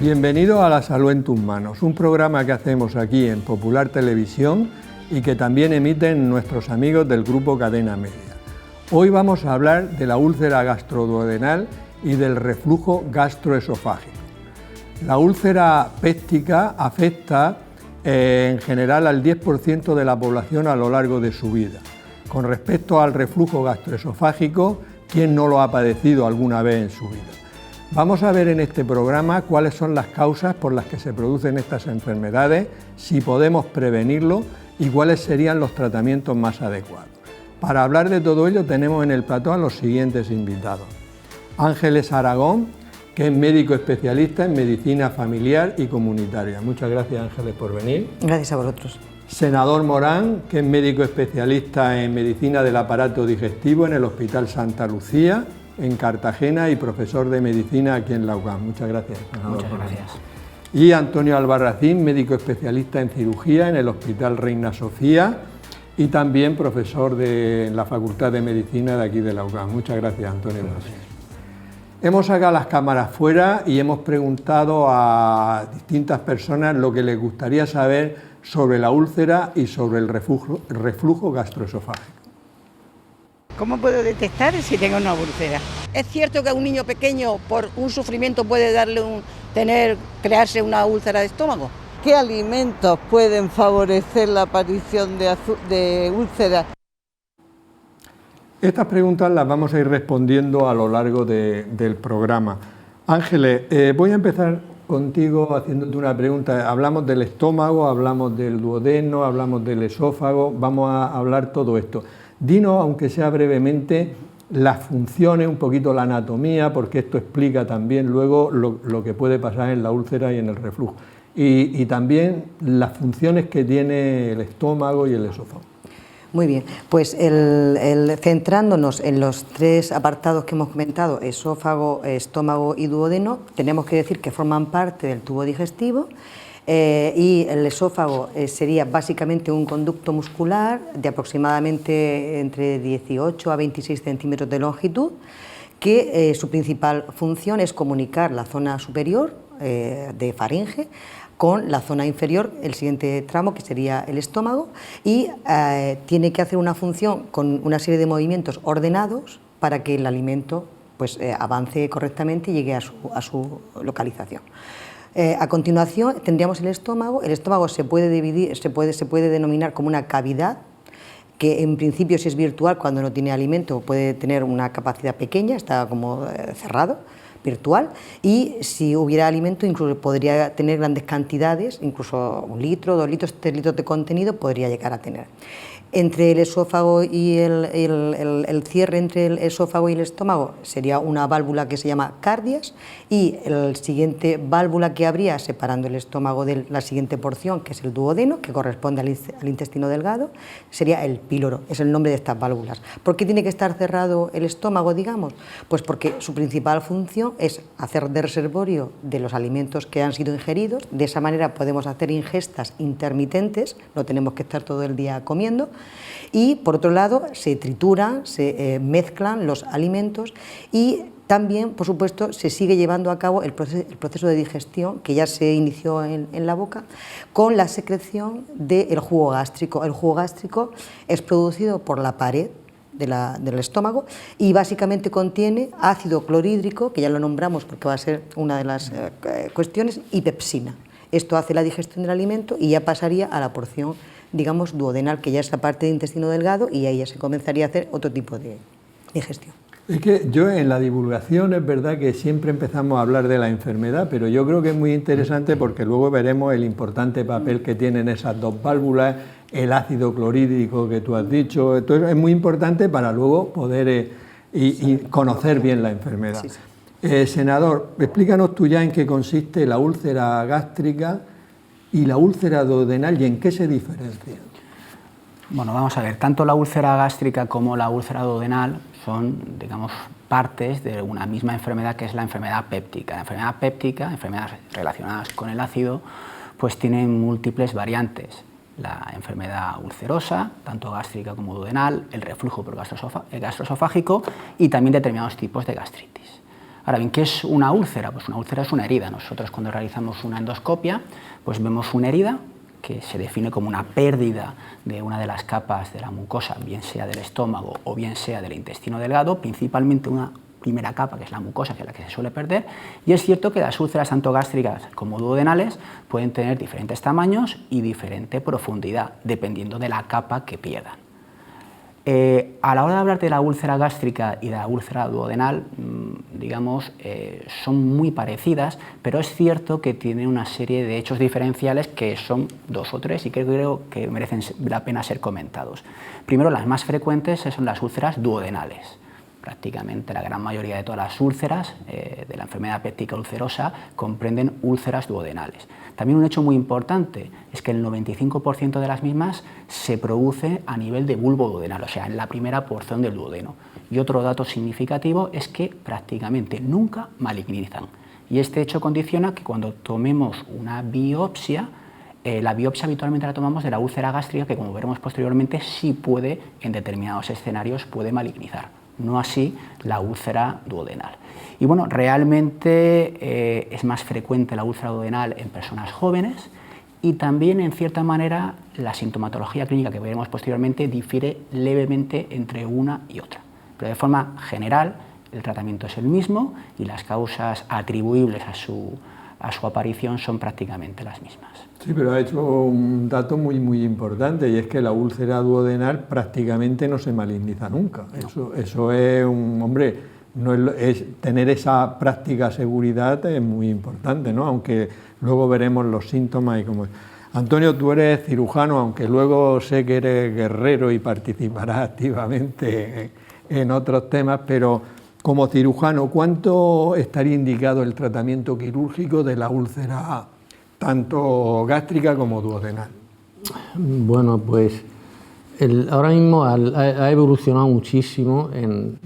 Bienvenido a La Salud en tus manos, un programa que hacemos aquí en Popular Televisión y que también emiten nuestros amigos del grupo Cadena Media. Hoy vamos a hablar de la úlcera gastroduodenal y del reflujo gastroesofágico. La úlcera péptica afecta en general al 10% de la población a lo largo de su vida. Con respecto al reflujo gastroesofágico, ¿quién no lo ha padecido alguna vez en su vida? Vamos a ver en este programa cuáles son las causas por las que se producen estas enfermedades, si podemos prevenirlo y cuáles serían los tratamientos más adecuados. Para hablar de todo ello tenemos en el plató a los siguientes invitados. Ángeles Aragón, que es médico especialista en medicina familiar y comunitaria. Muchas gracias, Ángeles, por venir. Gracias a vosotros. Senador Morán, que es médico especialista en medicina del aparato digestivo en el Hospital Santa Lucía, en Cartagena, y profesor de medicina aquí en la UCAM. Muchas gracias, senador. Muchas gracias. Y Antonio Albarracín, médico especialista en cirugía en el Hospital Reina Sofía y también profesor de la Facultad de Medicina de aquí de la UCAM. Muchas gracias, Antonio. Gracias. Hemos sacado las cámaras fuera y hemos preguntado a distintas personas lo que les gustaría saber sobre la úlcera y sobre el reflujo gastroesofágico. ¿Cómo puedo detectar si tengo una úlcera? ¿Es cierto que a un niño pequeño por un sufrimiento puede crearse una úlcera de estómago? ¿Qué alimentos pueden favorecer la aparición de úlceras? Estas preguntas las vamos a ir respondiendo a lo largo del programa. Ángeles, voy a empezar contigo haciéndote una pregunta. Hablamos del estómago, hablamos del duodeno, hablamos del esófago, vamos a hablar todo esto. Dinos, aunque sea brevemente, las funciones, un poquito la anatomía, porque esto explica también luego lo que puede pasar en la úlcera y en el reflujo. Y también las funciones que tiene el estómago y el esófago. Muy bien, pues centrándonos en los tres apartados que hemos comentado, esófago, estómago y duodeno, tenemos que decir que forman parte del tubo digestivo. Y el esófago sería básicamente un conducto muscular de aproximadamente entre 18 a 26 centímetros de longitud, que su principal función es comunicar la zona superior de faringe con la zona inferior, el siguiente tramo, que sería el estómago, y tiene que hacer una función con una serie de movimientos ordenados para que el alimento avance correctamente y llegue a su localización. A continuación tendríamos el estómago. El estómago se puede dividir, se puede denominar como una cavidad, que en principio, si es virtual, cuando no tiene alimento, puede tener una capacidad pequeña, está como cerrado, virtual, y si hubiera alimento incluso podría tener grandes cantidades, incluso 1 litro, 2 litros, 3 litros de contenido podría llegar a tener. Entre el esófago y el cierre entre el esófago y el estómago sería una válvula que se llama cardias, y el siguiente válvula que habría separando el estómago de la siguiente porción, que es el duodeno, que corresponde al intestino delgado, sería el píloro. Es el nombre de estas válvulas. ¿Por qué tiene que estar cerrado el estómago, digamos? Pues porque su principal función es hacer de reservorio de los alimentos que han sido ingeridos. De esa manera podemos hacer ingestas intermitentes, no tenemos que estar todo el día comiendo. Y por otro lado se trituran, se mezclan los alimentos, y también, por supuesto, se sigue llevando a cabo el proceso de digestión, que ya se inició en la boca, con la secreción del jugo gástrico. El jugo gástrico es producido por la pared del estómago y básicamente contiene ácido clorhídrico, que ya lo nombramos porque va a ser una de las cuestiones, y pepsina. Esto hace la digestión del alimento y ya pasaría a la porción, digamos, duodenal, que ya es la parte de intestino delgado, y ahí ya se comenzaría a hacer otro tipo de digestión. Es que yo en la divulgación es verdad que siempre empezamos a hablar de la enfermedad, pero yo creo que es muy interesante porque luego veremos el importante papel que tienen esas dos válvulas, el ácido clorhídrico que tú has dicho. Entonces es muy importante para luego poder y conocer bien la enfermedad. Sí, sí. Senador, explícanos tú ya en qué consiste la úlcera gástrica y la úlcera duodenal y en qué se diferencian. Bueno, vamos a ver, tanto la úlcera gástrica como la úlcera duodenal son, digamos, partes de una misma enfermedad, que es la enfermedad péptica. La enfermedad péptica, enfermedades relacionadas con el ácido, pues tienen múltiples variantes. La enfermedad ulcerosa, tanto gástrica como duodenal, el reflujo gastroesofágico y también determinados tipos de gastritis. Ahora bien, ¿qué es una úlcera? Pues una úlcera es una herida. Nosotros cuando realizamos una endoscopia, pues vemos una herida que se define como una pérdida de una de las capas de la mucosa, bien sea del estómago o bien sea del intestino delgado, principalmente una primera capa, que es la mucosa, que es la que se suele perder, y es cierto que las úlceras tanto gástricas como duodenales pueden tener diferentes tamaños y diferente profundidad, dependiendo de la capa que pierdan. A la hora de hablar de la úlcera gástrica y de la úlcera duodenal, digamos, son muy parecidas, pero es cierto que tienen una serie de hechos diferenciales que son 2 o 3 y que creo que merecen la pena ser comentados. Primero, las más frecuentes son las úlceras duodenales. Prácticamente la gran mayoría de todas las úlceras de la enfermedad péptica ulcerosa comprenden úlceras duodenales. También un hecho muy importante es que el 95% de las mismas se produce a nivel de bulbo duodenal, o sea, en la primera porción del duodeno. Y otro dato significativo es que prácticamente nunca malignizan. Y este hecho condiciona que cuando tomemos una biopsia, la biopsia habitualmente la tomamos de la úlcera gástrica, que como veremos posteriormente sí puede, en determinados escenarios, puede malignizar. No así la úlcera duodenal. Y bueno, realmente es más frecuente la úlcera duodenal en personas jóvenes y también, en cierta manera, la sintomatología clínica que veremos posteriormente difiere levemente entre una y otra. Pero de forma general, el tratamiento es el mismo y las causas atribuibles a su aparición son prácticamente las mismas. Sí, pero ha hecho un dato muy importante, y es que la úlcera duodenal prácticamente no se maligniza nunca. No. Eso es hombre, tener esa práctica seguridad es muy importante, ¿no? Aunque luego veremos los síntomas y cómo es. Antonio, tú eres cirujano, aunque luego sé que eres guerrero y participarás activamente en otros temas, pero como cirujano, ¿cuánto estaría indicado el tratamiento quirúrgico de la úlcera tanto gástrica como duodenal? Bueno, pues ahora mismo ha evolucionado muchísimo en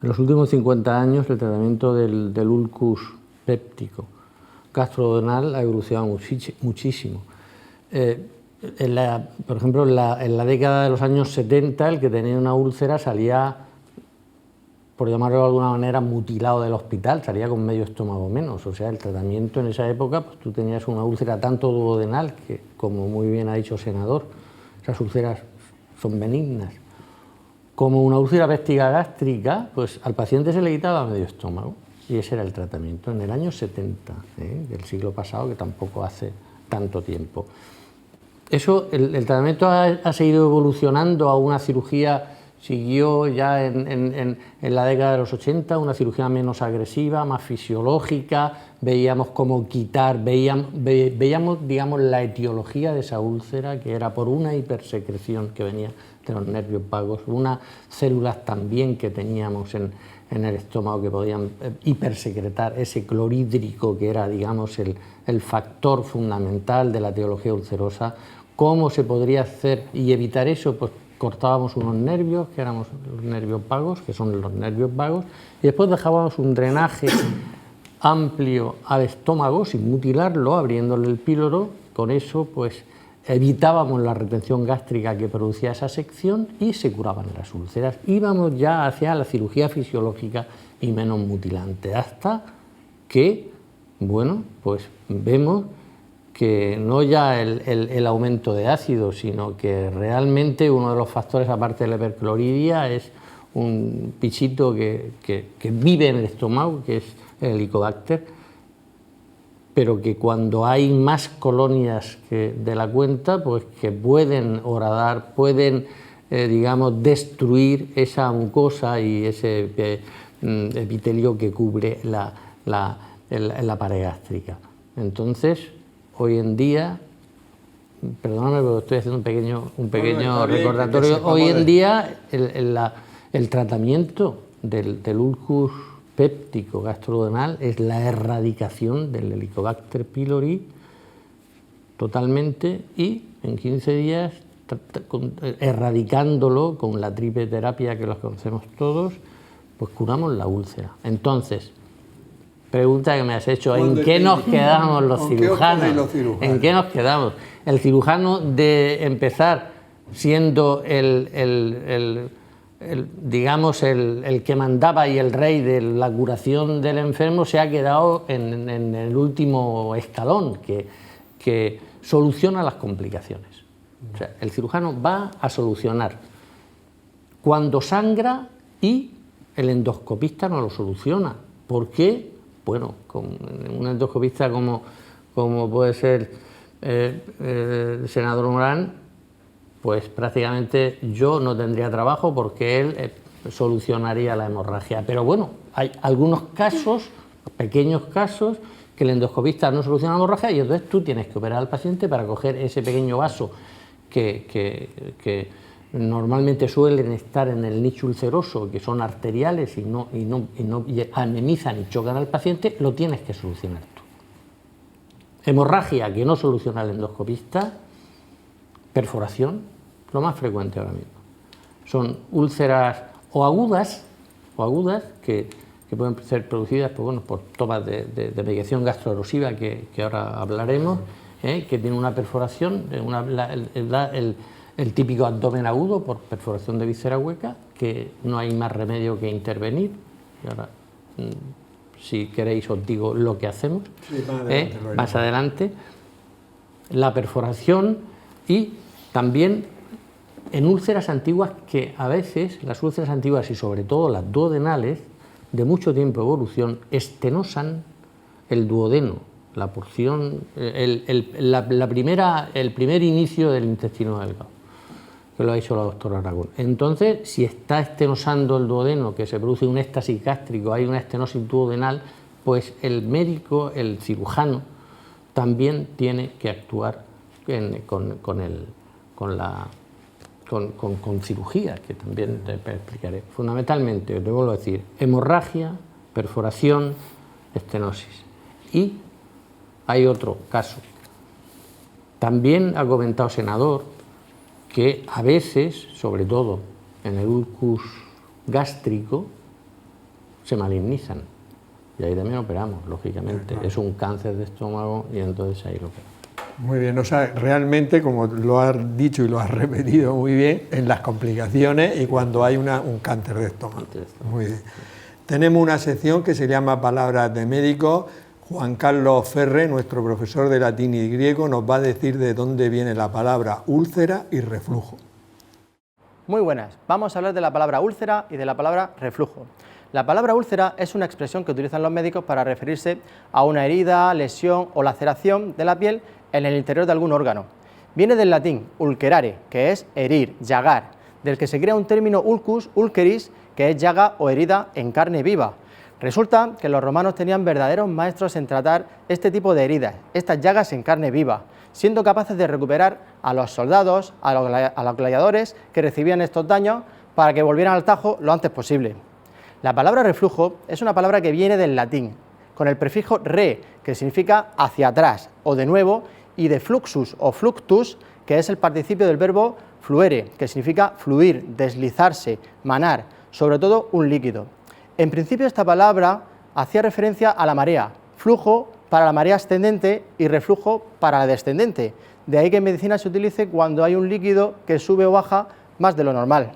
los últimos 50 años el tratamiento del ulcus péptico gastroduodenal ha evolucionado muchísimo. Por ejemplo, en la década de los años 70, el que tenía una úlcera salía, por llamarlo de alguna manera, mutilado del hospital, salía con medio estómago menos. O sea, el tratamiento en esa época, pues tú tenías una úlcera tanto duodenal, que como muy bien ha dicho el senador, esas úlceras son benignas, como una úlcera péptica gástrica, pues al paciente se le quitaba medio estómago, y ese era el tratamiento en el año 70, del siglo pasado, que tampoco hace tanto tiempo. El tratamiento ha seguido evolucionando a una cirugía. Siguió ya en la década de los 80 una cirugía menos agresiva, más fisiológica, veíamos cómo quitar, veíamos digamos, la etiología de esa úlcera, que era por una hipersecreción que venía de los nervios vagos, unas células también que teníamos en el estómago que podían hipersecretar ese clorhídrico que era, digamos, el factor fundamental de la etiología ulcerosa. ¿Cómo se podría hacer y evitar eso? Pues cortábamos unos nervios, que éramos los nervios vagos, que son los nervios vagos, y después dejábamos un drenaje amplio al estómago, sin mutilarlo, abriéndole el píloro. Con eso, pues, evitábamos la retención gástrica que producía esa sección y se curaban las úlceras. Íbamos ya hacia la cirugía fisiológica y menos mutilante, hasta que, bueno, pues vemos que no ya el aumento de ácido, sino que realmente uno de los factores, aparte de la hipercloridia, es un bichito que vive en el estómago, que es el Helicobacter, pero que cuando hay más colonias de la cuenta, pues que pueden horadar, pueden, digamos, destruir esa mucosa y ese epitelio que cubre la pared gástrica. Entonces, hoy en día, perdóname porque estoy haciendo un pequeño recordatorio, hoy en día el tratamiento del ulcus péptico gastroduodenal es la erradicación del Helicobacter pylori totalmente, y en 15 días, erradicándolo con la triple terapia que los conocemos todos, pues curamos la úlcera. Entonces, pregunta que me has hecho, ¿en qué nos quedamos los cirujanos? ¿En qué nos quedamos? El cirujano, de empezar siendo el digamos, el que mandaba y el rey de la curación del enfermo se ha quedado en el último escalón, que soluciona las complicaciones. O sea, el cirujano va a solucionar cuando sangra y el endoscopista no lo soluciona. ¿Por qué? Bueno, con un endoscopista como puede ser el senador Morán, pues prácticamente yo no tendría trabajo porque él solucionaría la hemorragia. Pero bueno, hay algunos casos, pequeños casos, que el endoscopista no soluciona la hemorragia y entonces tú tienes que operar al paciente para coger ese pequeño vaso que normalmente suelen estar en el nicho ulceroso, que son arteriales y anemizan y chocan al paciente, lo tienes que solucionar tú. Hemorragia que no soluciona el endoscopista, perforación, lo más frecuente ahora mismo. Son úlceras o agudas que pueden ser producidas por tomas de medicación gastroerosiva que ahora hablaremos, que tiene una perforación, el típico abdomen agudo por perforación de víscera hueca, que no hay más remedio que intervenir. Y ahora, si queréis, os digo lo que hacemos. Sí, más adelante. La perforación y también en úlceras antiguas, que a veces las úlceras antiguas y sobre todo las duodenales, de mucho tiempo de evolución, estenosan el duodeno, la porción, el primer inicio del intestino delgado, que lo ha hecho la doctora Aragón. Entonces, si está estenosando el duodeno, que se produce un éxtasis gástrico, hay una estenosis duodenal, pues el médico, el cirujano, también tiene que actuar con cirugía, que también te explicaré. Fundamentalmente, te vuelvo a decir, hemorragia, perforación, estenosis. Y hay otro caso. También ha comentado el senador que a veces, sobre todo en el ulcus gástrico, se malignizan. Y ahí también operamos, lógicamente. Es un cáncer de estómago y entonces ahí lo operamos. Muy bien, o sea, realmente, como lo has dicho y lo has repetido muy bien, en las complicaciones y cuando hay un cáncer de estómago. Muy bien. Tenemos una sección que se llama Palabras de Médicos. Juan Carlos Ferre, nuestro profesor de latín y griego, nos va a decir de dónde viene la palabra úlcera y reflujo. Muy buenas, vamos a hablar de la palabra úlcera y de la palabra reflujo. La palabra úlcera es una expresión que utilizan los médicos para referirse a una herida, lesión o laceración de la piel en el interior de algún órgano. Viene del latín ulcerare, que es herir, llagar, del que se crea un término ulcus, ulceris, que es llaga o herida en carne viva. Resulta que los romanos tenían verdaderos maestros en tratar este tipo de heridas, estas llagas en carne viva, siendo capaces de recuperar a los soldados, a los gladiadores que recibían estos daños para que volvieran al tajo lo antes posible. La palabra reflujo es una palabra que viene del latín, con el prefijo re, que significa hacia atrás o de nuevo, y de fluxus o fluctus, que es el participio del verbo fluere, que significa fluir, deslizarse, manar, sobre todo un líquido. En principio esta palabra hacía referencia a la marea, flujo para la marea ascendente y reflujo para la descendente. De ahí que en medicina se utilice cuando hay un líquido que sube o baja más de lo normal.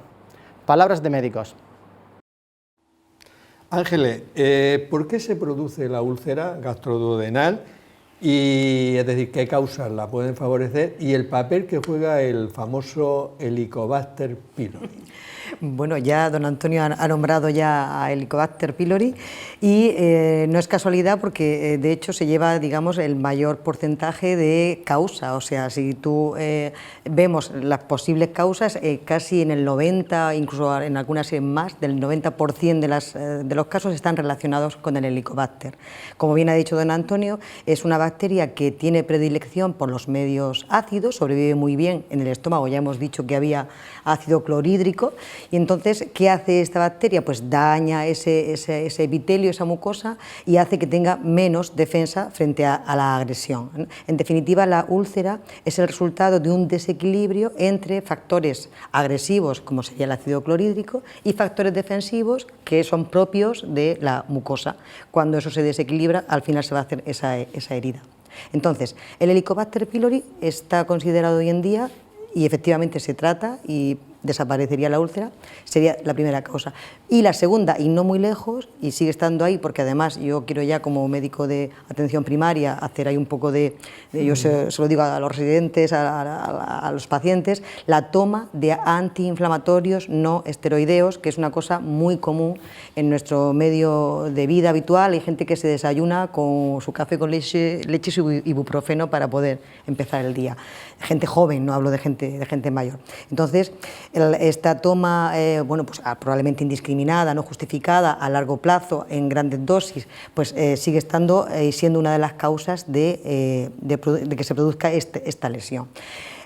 Palabras de médicos. Ángeles, ¿por qué se produce la úlcera gastroduodenal? Y, es decir, ¿qué causas la pueden favorecer? Y el papel que juega el famoso Helicobacter pylori. Bueno, ya don Antonio ha nombrado ya a Helicobacter pylori y no es casualidad porque de hecho se lleva, digamos, el mayor porcentaje de causa, o sea, si tú vemos las posibles causas, casi en el 90, incluso en algunas más, del 90% de los casos están relacionados con el Helicobacter. Como bien ha dicho don Antonio, es una bacteria que tiene predilección por los medios ácidos, sobrevive muy bien en el estómago, ya hemos dicho que había ácido clorhídrico. Y entonces, ¿qué hace esta bacteria? Pues daña ese epitelio, esa mucosa, y hace que tenga menos defensa frente a la agresión. En definitiva, la úlcera es el resultado de un desequilibrio entre factores agresivos, como sería el ácido clorhídrico, y factores defensivos que son propios de la mucosa. Cuando eso se desequilibra, al final se va a hacer esa herida. Entonces, el Helicobacter pylori está considerado hoy en día, y efectivamente se trata, y desaparecería la úlcera, sería la primera causa. Y la segunda, y no muy lejos, y sigue estando ahí, porque además yo quiero ya como médico de atención primaria hacer ahí un poco yo se lo digo a los residentes, a los pacientes, la toma de antiinflamatorios no esteroideos, que es una cosa muy común en nuestro medio de vida habitual. Hay gente que se desayuna con su café con leche y su ibuprofeno para poder empezar el día. Gente joven, no hablo de gente mayor. Entonces, esta toma, bueno, pues probablemente indiscriminada, no justificada, a largo plazo, en grandes dosis, pues sigue estando y siendo una de las causas de que se produzca esta lesión.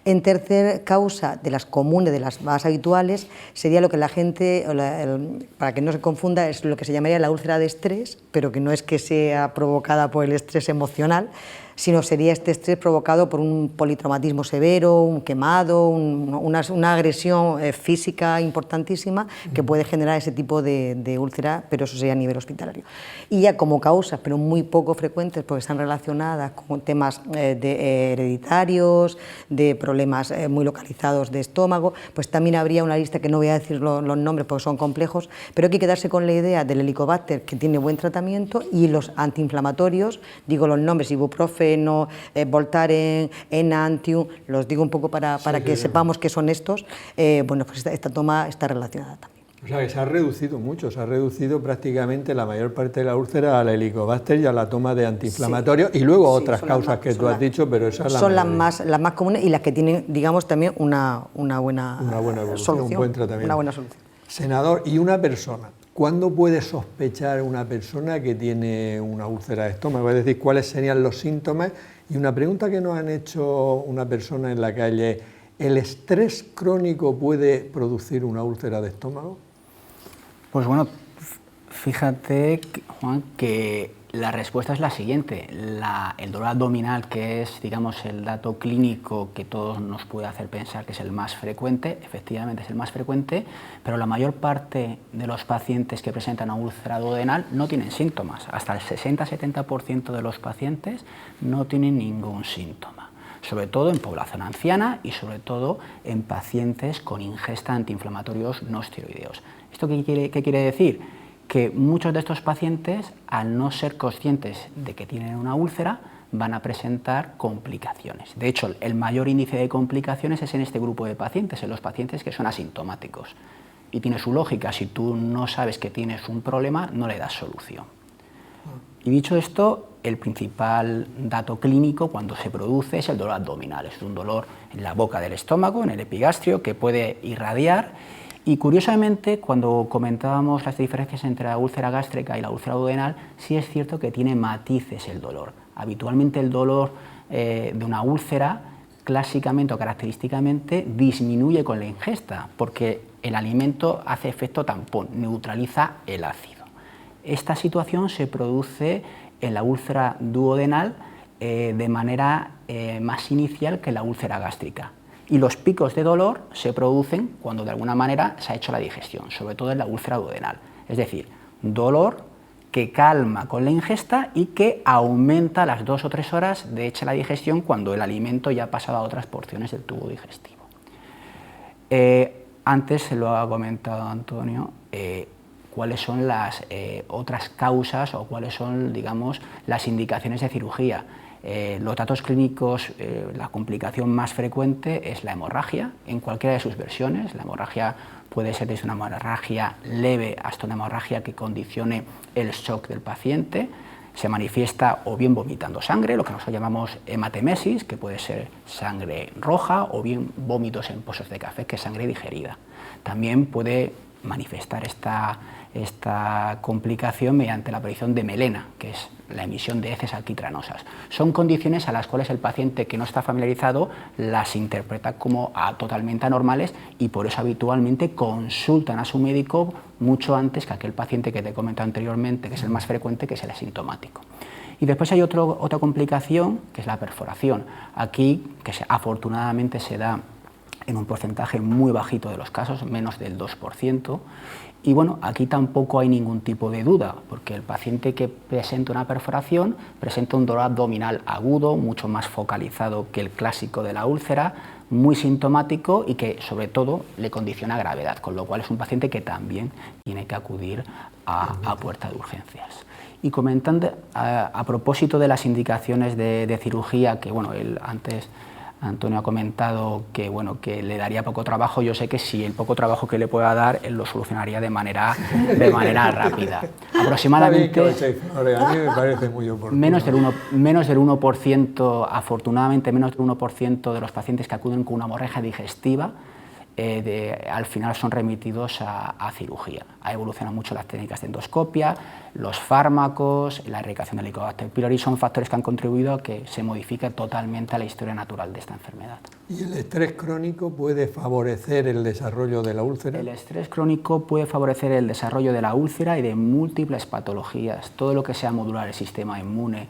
En tercer causa, de las comunes, de las más habituales, sería lo que la gente, para que no se confunda, es lo que se llamaría la úlcera de estrés, pero que no es que sea provocada por el estrés emocional, sino sería este estrés provocado por un politraumatismo severo, un quemado, una agresión física importantísima que puede generar ese tipo de úlcera, pero eso sería a nivel hospitalario. Y ya como causas, pero muy poco frecuentes, porque están relacionadas con temas hereditarios, de problemas muy localizados de estómago, pues también habría una lista que no voy a decir los nombres porque son complejos, pero hay que quedarse con la idea del Helicobacter, que tiene buen tratamiento, y los antiinflamatorios, digo los nombres, ibuprofeno, Voltaren, Enantium, los digo un poco para que sepamos que son estos. Bueno, pues esta toma está relacionada también. O sea que se ha reducido mucho, se ha reducido prácticamente la mayor parte de la úlcera al Helicobacter y a la toma de antiinflamatorios, y luego otras causas que tú has dicho, pero esas son las más comunes y las que tienen, digamos, también una buena evolución, un buen tratamiento. Una buena solución. Senador, ¿y una persona? ¿Cuándo puede sospechar una persona que tiene una úlcera de estómago? Es decir, ¿cuáles serían los síntomas? Y una pregunta que nos han hecho una persona en la calle, ¿el estrés crónico puede producir una úlcera de estómago? Pues bueno, fíjate, Juan, que la respuesta es la siguiente. El dolor abdominal, que es, digamos, el dato clínico que todos nos puede hacer pensar que es el más frecuente, efectivamente es el más frecuente, pero la mayor parte de los pacientes que presentan una úlcera duodenal no tienen síntomas. Hasta el 60-70% de los pacientes no tienen ningún síntoma, sobre todo en población anciana y sobre todo en pacientes con ingesta de antiinflamatorios no esteroideos. ¿Esto qué quiere decir? Que muchos de estos pacientes, al no ser conscientes de que tienen una úlcera, van a presentar complicaciones. De hecho, el mayor índice de complicaciones es en este grupo de pacientes, en los pacientes que son asintomáticos. Y tiene su lógica, si tú no sabes que tienes un problema, no le das solución. Y dicho esto, el principal dato clínico cuando se produce es el dolor abdominal. Es un dolor en la boca del estómago, en el epigastrio, que puede irradiar. Y curiosamente, cuando comentábamos las diferencias entre la úlcera gástrica y la úlcera duodenal, sí es cierto que tiene matices el dolor. Habitualmente el dolor de una úlcera, clásicamente o característicamente, disminuye con la ingesta, porque el alimento hace efecto tampón, neutraliza el ácido. Esta situación se produce en la úlcera duodenal de manera más inicial que en la úlcera gástrica. Y los picos de dolor se producen cuando de alguna manera se ha hecho la digestión, sobre todo en la úlcera duodenal. Es decir, dolor que calma con la ingesta y que aumenta a las 2 o 3 horas de hecha la digestión cuando el alimento ya ha pasado a otras porciones del tubo digestivo. Antes se lo ha comentado Antonio, cuáles son las otras causas o cuáles son, digamos, las indicaciones de cirugía. Los datos clínicos, la complicación más frecuente es la hemorragia, en cualquiera de sus versiones. La hemorragia puede ser desde una hemorragia leve hasta una hemorragia que condicione el shock del paciente. Se manifiesta o bien vomitando sangre, lo que nosotros llamamos hematemesis, que puede ser sangre roja, o bien vómitos en pozos de café, que es sangre digerida. También puede manifestar esta complicación mediante la aparición de melena, que es la emisión de heces alquitranosas. Son condiciones a las cuales el paciente que no está familiarizado las interpreta como totalmente anormales y por eso habitualmente consultan a su médico mucho antes que aquel paciente que te he comentado anteriormente, que es el más frecuente, que es el asintomático. Y después hay otra complicación, que es la perforación. Aquí, que afortunadamente se da en un porcentaje muy bajito de los casos, menos del 2%, Y bueno, aquí tampoco hay ningún tipo de duda, porque el paciente que presenta una perforación presenta un dolor abdominal agudo, mucho más focalizado que el clásico de la úlcera, muy sintomático y que sobre todo le condiciona gravedad, con lo cual es un paciente que también tiene que acudir a puerta de urgencias. Y comentando a propósito de las indicaciones de cirugía, que bueno, antes Antonio ha comentado que, bueno, que le daría poco trabajo. Yo sé que si el poco trabajo que le pueda dar, él lo solucionaría de manera rápida. Aproximadamente a mí me parece muy oportuno. menos del 1%, afortunadamente menos del 1% de los pacientes que acuden con una hemorragia digestiva al final son remitidos a cirugía. Ha evolucionado mucho las técnicas de endoscopia, los fármacos, la erradicación del Helicobacter pylori son factores que han contribuido a que se modifique totalmente la historia natural de esta enfermedad. ¿Y el estrés crónico puede favorecer el desarrollo de la úlcera? El estrés crónico puede favorecer el desarrollo de la úlcera y de múltiples patologías. Todo lo que sea modular el sistema inmune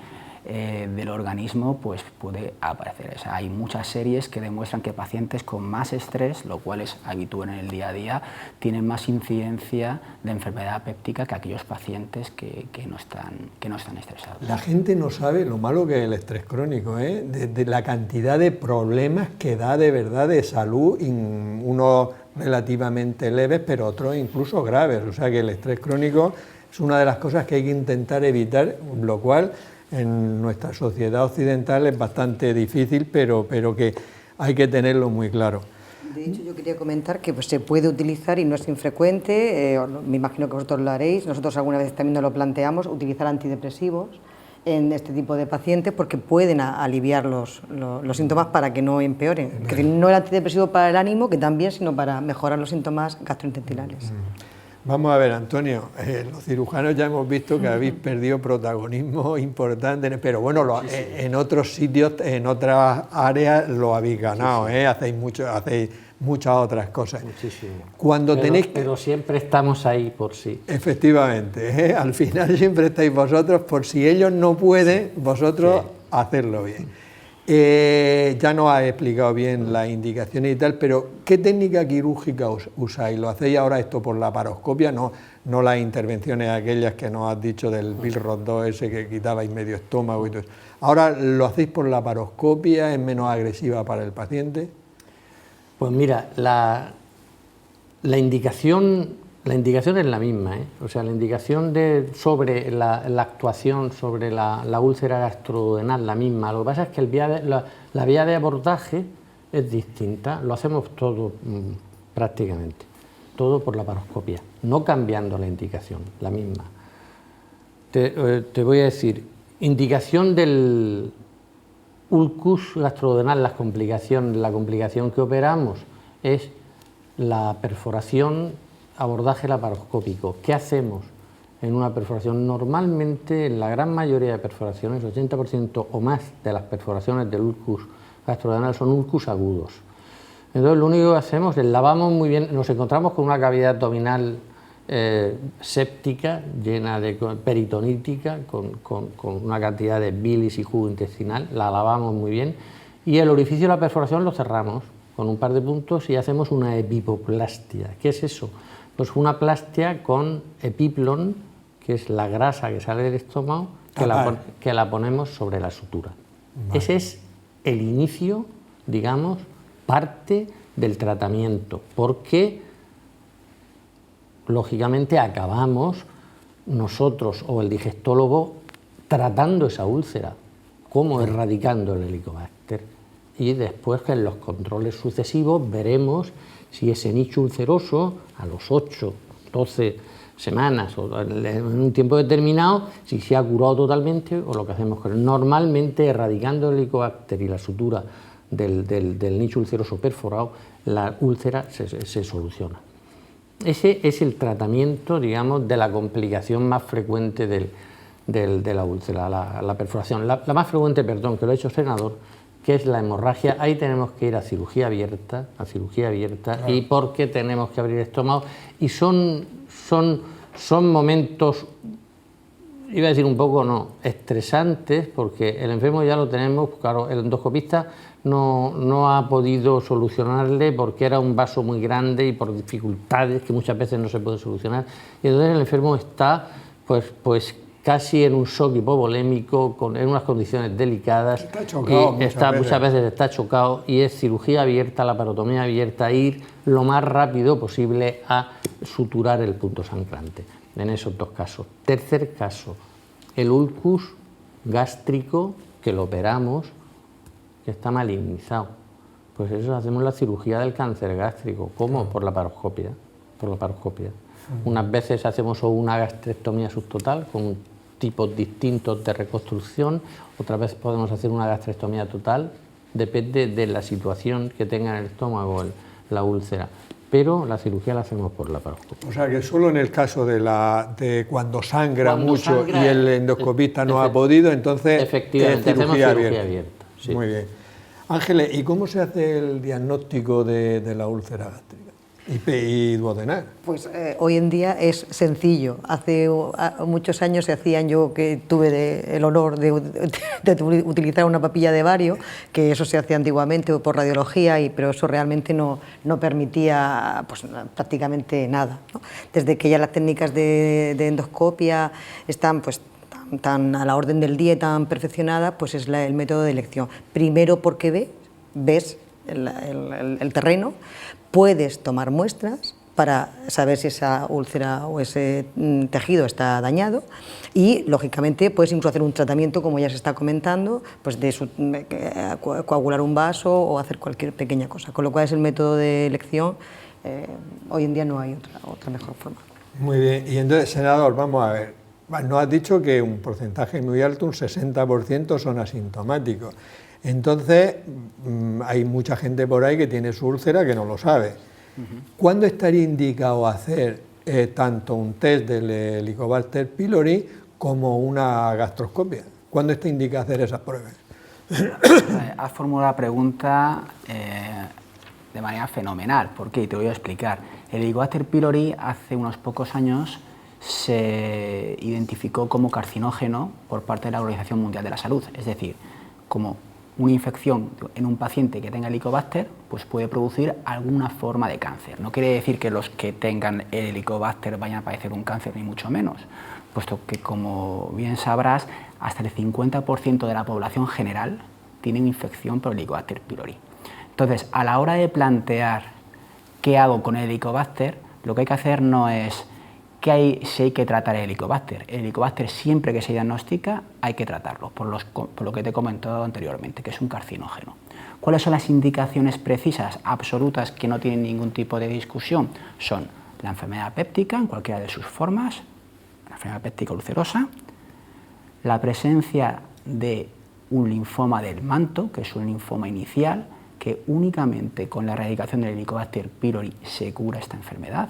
del organismo pues puede aparecer. O sea, hay muchas series que demuestran que pacientes con más estrés, lo cual es habitual en el día a día, tienen más incidencia de enfermedad péptica que aquellos pacientes que no están estresados. La gente no sabe lo malo que es el estrés crónico, de la cantidad de problemas que da de verdad de salud, unos relativamente leves, pero otros incluso graves. O sea que el estrés crónico es una de las cosas que hay que intentar evitar, lo cual en nuestra sociedad occidental es bastante difícil, pero que hay que tenerlo muy claro. De hecho, yo quería comentar que pues, se puede utilizar, y no es infrecuente, me imagino que vosotros lo haréis, nosotros alguna vez también nos lo planteamos, utilizar antidepresivos en este tipo de pacientes porque pueden aliviar los síntomas para que no empeoren. Que no el antidepresivo para el ánimo, que también, sino para mejorar los síntomas gastrointestinales. Vamos a ver, Antonio, los cirujanos ya hemos visto que habéis perdido protagonismo importante, pero bueno, en otros sitios, en otras áreas lo habéis ganado, hacéis muchas otras cosas. Muchísimo. Pero siempre estamos ahí por sí. Efectivamente, al final siempre estáis vosotros, por si ellos no pueden, vosotros hacerlo bien. Ya nos has explicado bien las indicaciones y tal, pero ¿qué técnica quirúrgica usáis? ¿Lo hacéis ahora esto por la paroscopia? No las intervenciones aquellas que nos has dicho del Billroth 2 ese que quitabais medio estómago y todo eso. ¿Ahora lo hacéis por la paroscopia? ¿Es menos agresiva para el paciente? Pues mira, la indicación es la misma, O sea, la indicación sobre la actuación sobre la úlcera gastroduodenal la misma. Lo que pasa es que la vía de abordaje es distinta. Lo hacemos todo prácticamente, todo por la paroscopia, no cambiando la indicación, la misma. Te voy a decir, indicación del ulcus gastroduodenal, la complicación que operamos es la perforación, abordaje laparoscópico. ¿Qué hacemos en una perforación? Normalmente, en la gran mayoría de perforaciones, 80% o más de las perforaciones del ulcus gastroduodenal son ulcus agudos. Entonces, lo único que hacemos es lavamos muy bien, nos encontramos con una cavidad abdominal séptica, llena de peritonítica, con una cantidad de bilis y jugo intestinal, la lavamos muy bien y el orificio de la perforación lo cerramos con un par de puntos y hacemos una epipoplastia. ¿Qué es eso? Pues una plastia con epiplon, que es la grasa que sale del estómago, que la ponemos sobre la sutura. Vale. Ese es el inicio, digamos, parte del tratamiento, porque lógicamente acabamos nosotros o el digestólogo tratando esa úlcera, como erradicando el Helicobacter. Y después que en los controles sucesivos veremos si ese nicho ulceroso a los 8, 12 semanas o en un tiempo determinado, si se ha curado totalmente o lo que hacemos es normalmente erradicando el Helicobacter y la sutura del nicho ulceroso perforado, la úlcera se soluciona. Ese es el tratamiento, digamos, de la complicación más frecuente de la úlcera, la perforación. La más frecuente, perdón, que lo ha hecho el senador, que es la hemorragia. Ahí tenemos que ir a cirugía abierta, claro. Y porque tenemos que abrir estómago y son momentos iba a decir un poco, no, estresantes, porque el enfermo ya lo tenemos, claro, el endoscopista no ha podido solucionarle porque era un vaso muy grande y por dificultades que muchas veces no se puede solucionar, y entonces el enfermo está pues casi en un shock hipovolémico, en unas condiciones delicadas, está chocado muchas veces está chocado, y es cirugía abierta, laparotomía abierta, ir lo más rápido posible a suturar el punto sangrante, en esos dos casos. Tercer caso, el ulcus gástrico, que lo operamos, que está malignizado. Pues eso, hacemos la cirugía del cáncer gástrico. ¿Cómo? Por la paroscopia. Unas veces hacemos una gastrectomía subtotal con tipos distintos de reconstrucción, otras veces podemos hacer una gastrectomía total, depende de la situación que tenga en el estómago la úlcera, pero la cirugía la hacemos por la paroscopia. O sea que solo en el caso de cuando sangra mucho y el endoscopista no ha podido, entonces efectivamente, es cirugía abierta. Sí. Muy bien. Ángeles, ¿y cómo se hace el diagnóstico de la úlcera gástrica y duodenal? Pues hoy en día es sencillo. Hace muchos años se hacían, yo que tuve el honor de utilizar una papilla de bario, que eso se hacía antiguamente por radiología, pero eso realmente no permitía pues, prácticamente nada, ¿no? Desde que ya las técnicas de endoscopia están pues tan a la orden del día y tan perfeccionada, pues es el método de elección. Primero porque ves el terreno, puedes tomar muestras para saber si esa úlcera o ese tejido está dañado y, lógicamente, puedes incluso hacer un tratamiento, como ya se está comentando, pues de coagular un vaso o hacer cualquier pequeña cosa. Con lo cual es el método de elección. Hoy en día no hay otra mejor forma. Muy bien. Y entonces, senador, vamos a ver. Nos has dicho que un porcentaje muy alto, un 60%, son asintomáticos. Entonces, hay mucha gente por ahí que tiene su úlcera que no lo sabe. ¿Cuándo estaría indicado hacer tanto un test del Helicobacter pylori como una gastroscopia? ¿Cuándo está indicado hacer esas pruebas? Has formulado la pregunta de manera fenomenal. ¿Por qué? Te voy a explicar. El Helicobacter pylori hace unos pocos años se identificó como carcinógeno por parte de la Organización Mundial de la Salud, es decir, como una infección en un paciente que tenga Helicobacter pues puede producir alguna forma de cáncer. No quiere decir que los que tengan el Helicobacter vayan a padecer un cáncer, ni mucho menos, puesto que, como bien sabrás, hasta el 50% de la población general tiene infección por Helicobacter pylori. Entonces, a la hora de plantear qué hago con el Helicobacter, lo que hay que hacer no es si hay que tratar el Helicobacter. El Helicobacter, siempre que se diagnostica, hay que tratarlo, por lo que te he comentado anteriormente, que es un carcinógeno. ¿Cuáles son las indicaciones precisas, absolutas, que no tienen ningún tipo de discusión? Son la enfermedad péptica, en cualquiera de sus formas, la enfermedad péptica ulcerosa, la presencia de un linfoma del manto, que es un linfoma inicial, que únicamente con la erradicación del Helicobacter pylori se cura esta enfermedad,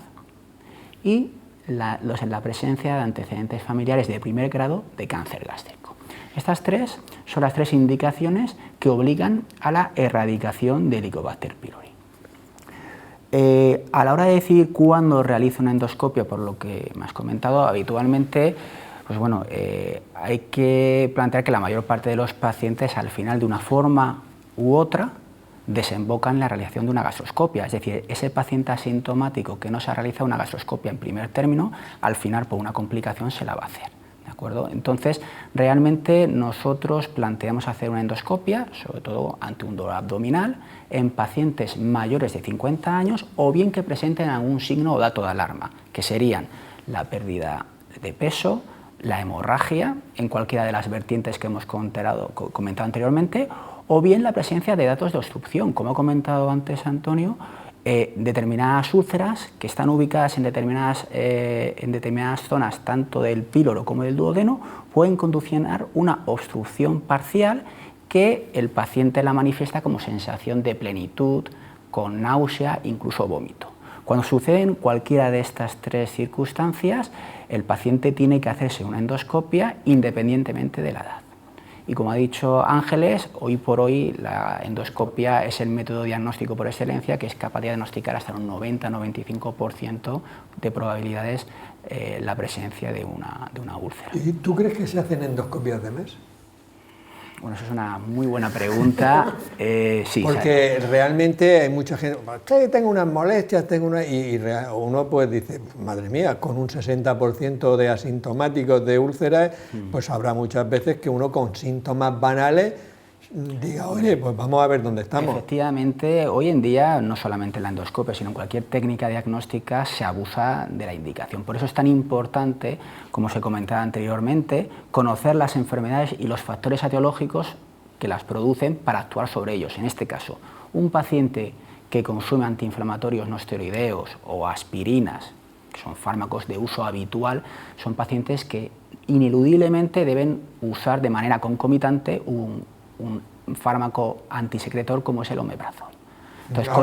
y la presencia de antecedentes familiares de primer grado de cáncer gástrico. Estas tres son las tres indicaciones que obligan a la erradicación del Helicobacter pylori. A la hora de decidir cuándo realizo una endoscopia, por lo que me has comentado, habitualmente pues bueno, hay que plantear que la mayor parte de los pacientes, al final, de una forma u otra, desembocan en la realización de una gastroscopia. Es decir, ese paciente asintomático que no se ha realizado una gastroscopia en primer término, al final, por una complicación, se la va a hacer. ¿De acuerdo? Entonces, realmente nosotros planteamos hacer una endoscopia, sobre todo ante un dolor abdominal, en pacientes mayores de 50 años o bien que presenten algún signo o dato de alarma, que serían la pérdida de peso, la hemorragia, en cualquiera de las vertientes que hemos comentado anteriormente, o bien la presencia de datos de obstrucción, como ha comentado antes Antonio, determinadas úlceras que están ubicadas en determinadas zonas, tanto del píloro como del duodeno, pueden condicionar una obstrucción parcial que el paciente la manifiesta como sensación de plenitud, con náusea, incluso vómito. Cuando suceden cualquiera de estas tres circunstancias, el paciente tiene que hacerse una endoscopia independientemente de la edad. Y como ha dicho Ángeles, hoy por hoy la endoscopia es el método diagnóstico por excelencia que es capaz de diagnosticar hasta un 90-95% de probabilidades la presencia de una úlcera. ¿Y tú crees que se hacen endoscopias de mes? Bueno, eso es una muy buena pregunta. Sí, porque realmente hay mucha gente, tengo unas molestias, uno pues dice, madre mía, con un 60% de asintomáticos de úlceras, pues habrá muchas veces que uno con síntomas banales diga, oye, pues vamos a ver dónde estamos. Efectivamente, hoy en día, no solamente en la endoscopia, sino en cualquier técnica diagnóstica se abusa de la indicación. Por eso es tan importante, como se comentaba anteriormente, conocer las enfermedades y los factores etiológicos que las producen para actuar sobre ellos. En este caso, un paciente que consume antiinflamatorios no esteroideos o aspirinas, que son fármacos de uso habitual, son pacientes que ineludiblemente deben usar de manera concomitante un fármaco antisecretor como es el omeprazol. Entonces,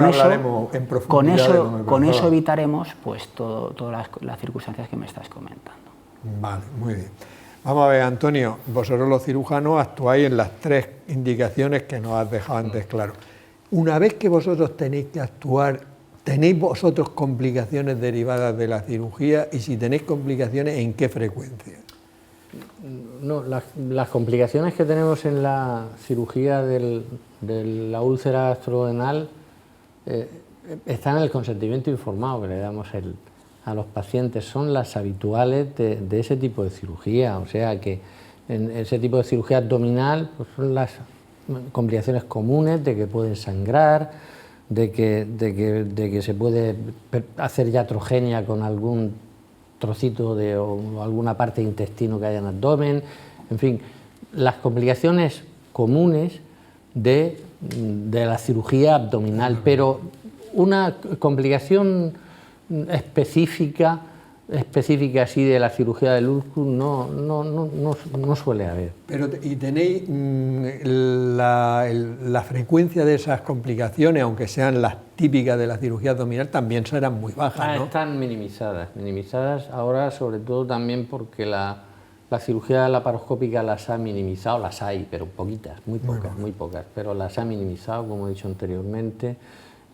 con eso evitaremos pues, todas las circunstancias que me estás comentando. Vale, muy bien. Vamos a ver, Antonio, vosotros los cirujanos actuáis en las 3 indicaciones que nos has dejado antes claro. Una vez que vosotros tenéis que actuar, ¿tenéis vosotros complicaciones derivadas de la cirugía? Y si tenéis complicaciones, ¿en qué frecuencia? No, las complicaciones que tenemos en la cirugía de la úlcera gastrodenal están en el consentimiento informado que le damos a los pacientes, son las habituales de ese tipo de cirugía, o sea que en ese tipo de cirugía abdominal pues son las complicaciones comunes de que pueden sangrar, de que se puede hacer iatrogenia con algún trocito o alguna parte de intestino que haya en el abdomen, en fin, las complicaciones comunes de la cirugía abdominal, pero una complicación específica así de la cirugía del úlcus no suele haber. Pero, ¿y tenéis la frecuencia de esas complicaciones, aunque sean las típicas de la cirugía abdominal, también serán muy bajas, ¿no? Están minimizadas ahora, sobre todo también porque la cirugía laparoscópica las ha minimizado, las hay, pero poquitas, muy pocas, pero las ha minimizado, como he dicho anteriormente.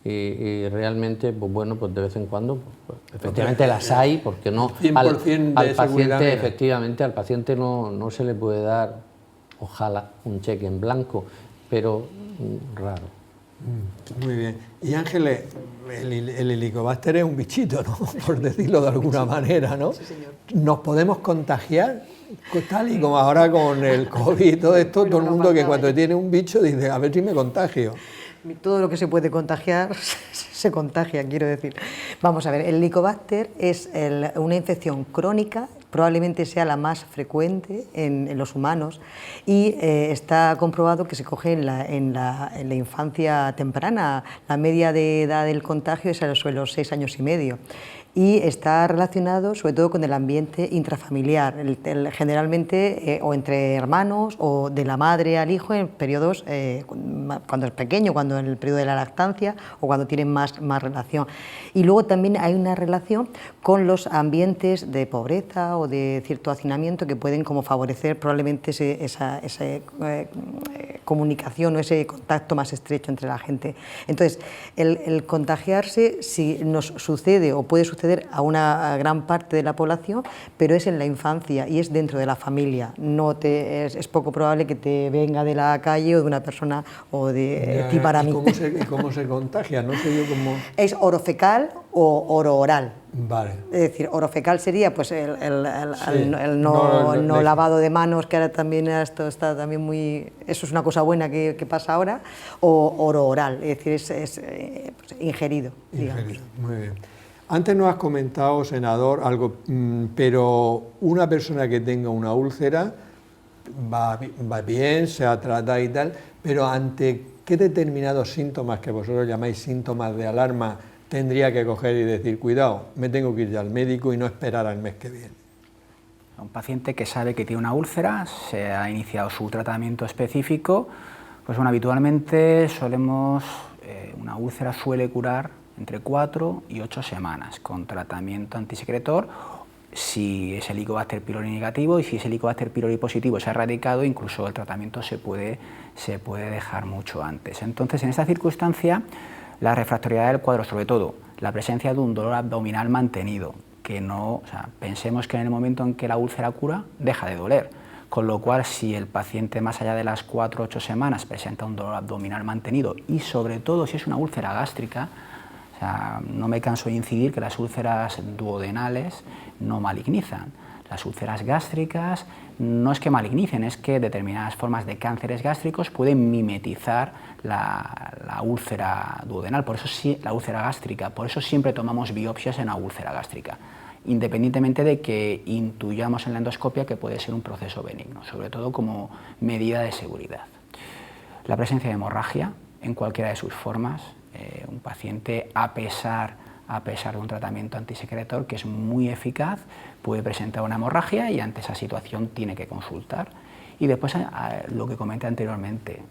Y realmente, pues bueno, pues de vez en cuando, pues, efectivamente las hay, porque no 100% al paciente, efectivamente, al paciente no se le puede dar, ojalá, un cheque en blanco, pero raro. Muy bien. Y Ángeles, el helicobacter es un bichito, ¿no? Por decirlo de alguna manera, ¿no? Sí, señor. ¿Nos podemos contagiar? Tal y como ahora con el COVID y todo esto, todo el mundo que cuando tiene un bicho dice, a ver si me contagio. Todo lo que se puede contagiar se contagia, quiero decir. Vamos a ver, el Helicobacter es una infección crónica, probablemente sea la más frecuente en los humanos y está comprobado que se coge en la infancia temprana. La media de edad del contagio es sobre los 6 años y medio. Y está relacionado sobre todo con el ambiente intrafamiliar, generalmente o entre hermanos o de la madre al hijo en periodos, cuando es pequeño, cuando en el periodo de la lactancia o cuando tienen más relación. Y luego también hay una relación con los ambientes de pobreza o de cierto hacinamiento que pueden como favorecer probablemente esa comunicación o ese contacto más estrecho entre la gente. Entonces, el contagiarse, si nos sucede o puede suceder a una gran parte de la población, pero es en la infancia y es dentro de la familia. Es poco probable que te venga de la calle o de una persona o de ti para mí. ¿Y cómo se contagia? No sé yo cómo... Es orofecal o orooral. Vale. Es decir, orofecal sería pues el no lavado de manos, que ahora también esto está también muy... Eso es una cosa buena que pasa ahora, o orooral, es decir, es ingerido. Ingerido, muy bien. Antes nos has comentado, senador, algo, pero una persona que tenga una úlcera va bien, se ha tratado y tal, pero ante qué determinados síntomas que vosotros llamáis síntomas de alarma tendría que coger y decir, cuidado, me tengo que ir ya al médico y no esperar al mes que viene. Un paciente que sabe que tiene una úlcera, se ha iniciado su tratamiento específico, pues bueno, habitualmente una úlcera suele curar entre 4 y 8 semanas con tratamiento antisecretor si es Helicobacter pylori negativo, y si es Helicobacter pylori positivo se ha erradicado, incluso el tratamiento se puede dejar mucho antes. Entonces, en esta circunstancia, la refractoriedad del cuadro, sobre todo la presencia de un dolor abdominal mantenido, que no, o sea, pensemos que en el momento en que la úlcera cura, deja de doler, con lo cual si el paciente más allá de las 4 o 8 semanas presenta un dolor abdominal mantenido, y sobre todo si es una úlcera gástrica, o sea, no me canso de incidir que las úlceras duodenales no malignizan. Las úlceras gástricas no es que malignicen, es que determinadas formas de cánceres gástricos pueden mimetizar la úlcera duodenal, por eso sí, la úlcera gástrica, por eso siempre tomamos biopsias en la úlcera gástrica, independientemente de que intuyamos en la endoscopia que puede ser un proceso benigno, sobre todo como medida de seguridad. La presencia de hemorragia en cualquiera de sus formas, un paciente a pesar de un tratamiento antisecretor que es muy eficaz, puede presentar una hemorragia y ante esa situación tiene que consultar. Y después lo que comenté anteriormente,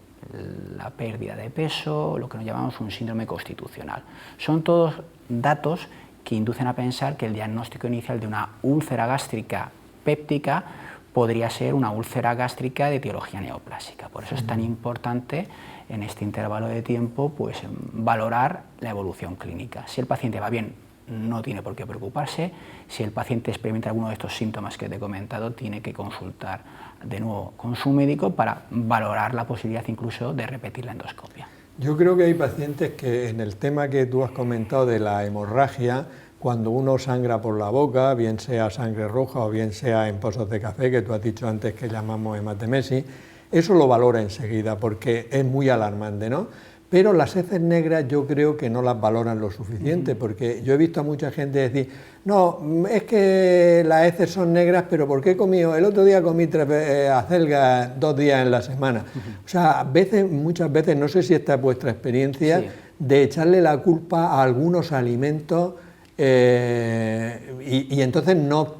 la pérdida de peso, lo que nos llamamos un síndrome constitucional. Son todos datos que inducen a pensar que el diagnóstico inicial de una úlcera gástrica péptica podría ser una úlcera gástrica de etiología neoplásica. Por eso es tan importante en este intervalo de tiempo pues, valorar la evolución clínica. Si el paciente va bien, no tiene por qué preocuparse. Si el paciente experimenta alguno de estos síntomas que te he comentado, tiene que consultar de nuevo con su médico para valorar la posibilidad incluso de repetir la endoscopia. Yo creo que hay pacientes que en el tema que tú has comentado de la hemorragia, cuando uno sangra por la boca, bien sea sangre roja o bien sea en pozos de café, que tú has dicho antes que llamamos hematemesis, eso lo valora enseguida porque es muy alarmante, ¿no? Pero las heces negras yo creo que no las valoran lo suficiente, porque yo he visto a mucha gente decir, no, es que las heces son negras, pero ¿por qué he comido? El otro día comí 3 acelgas 2 días en la semana. O sea, muchas veces, no sé si esta es vuestra experiencia, sí, de echarle la culpa a algunos alimentos y entonces no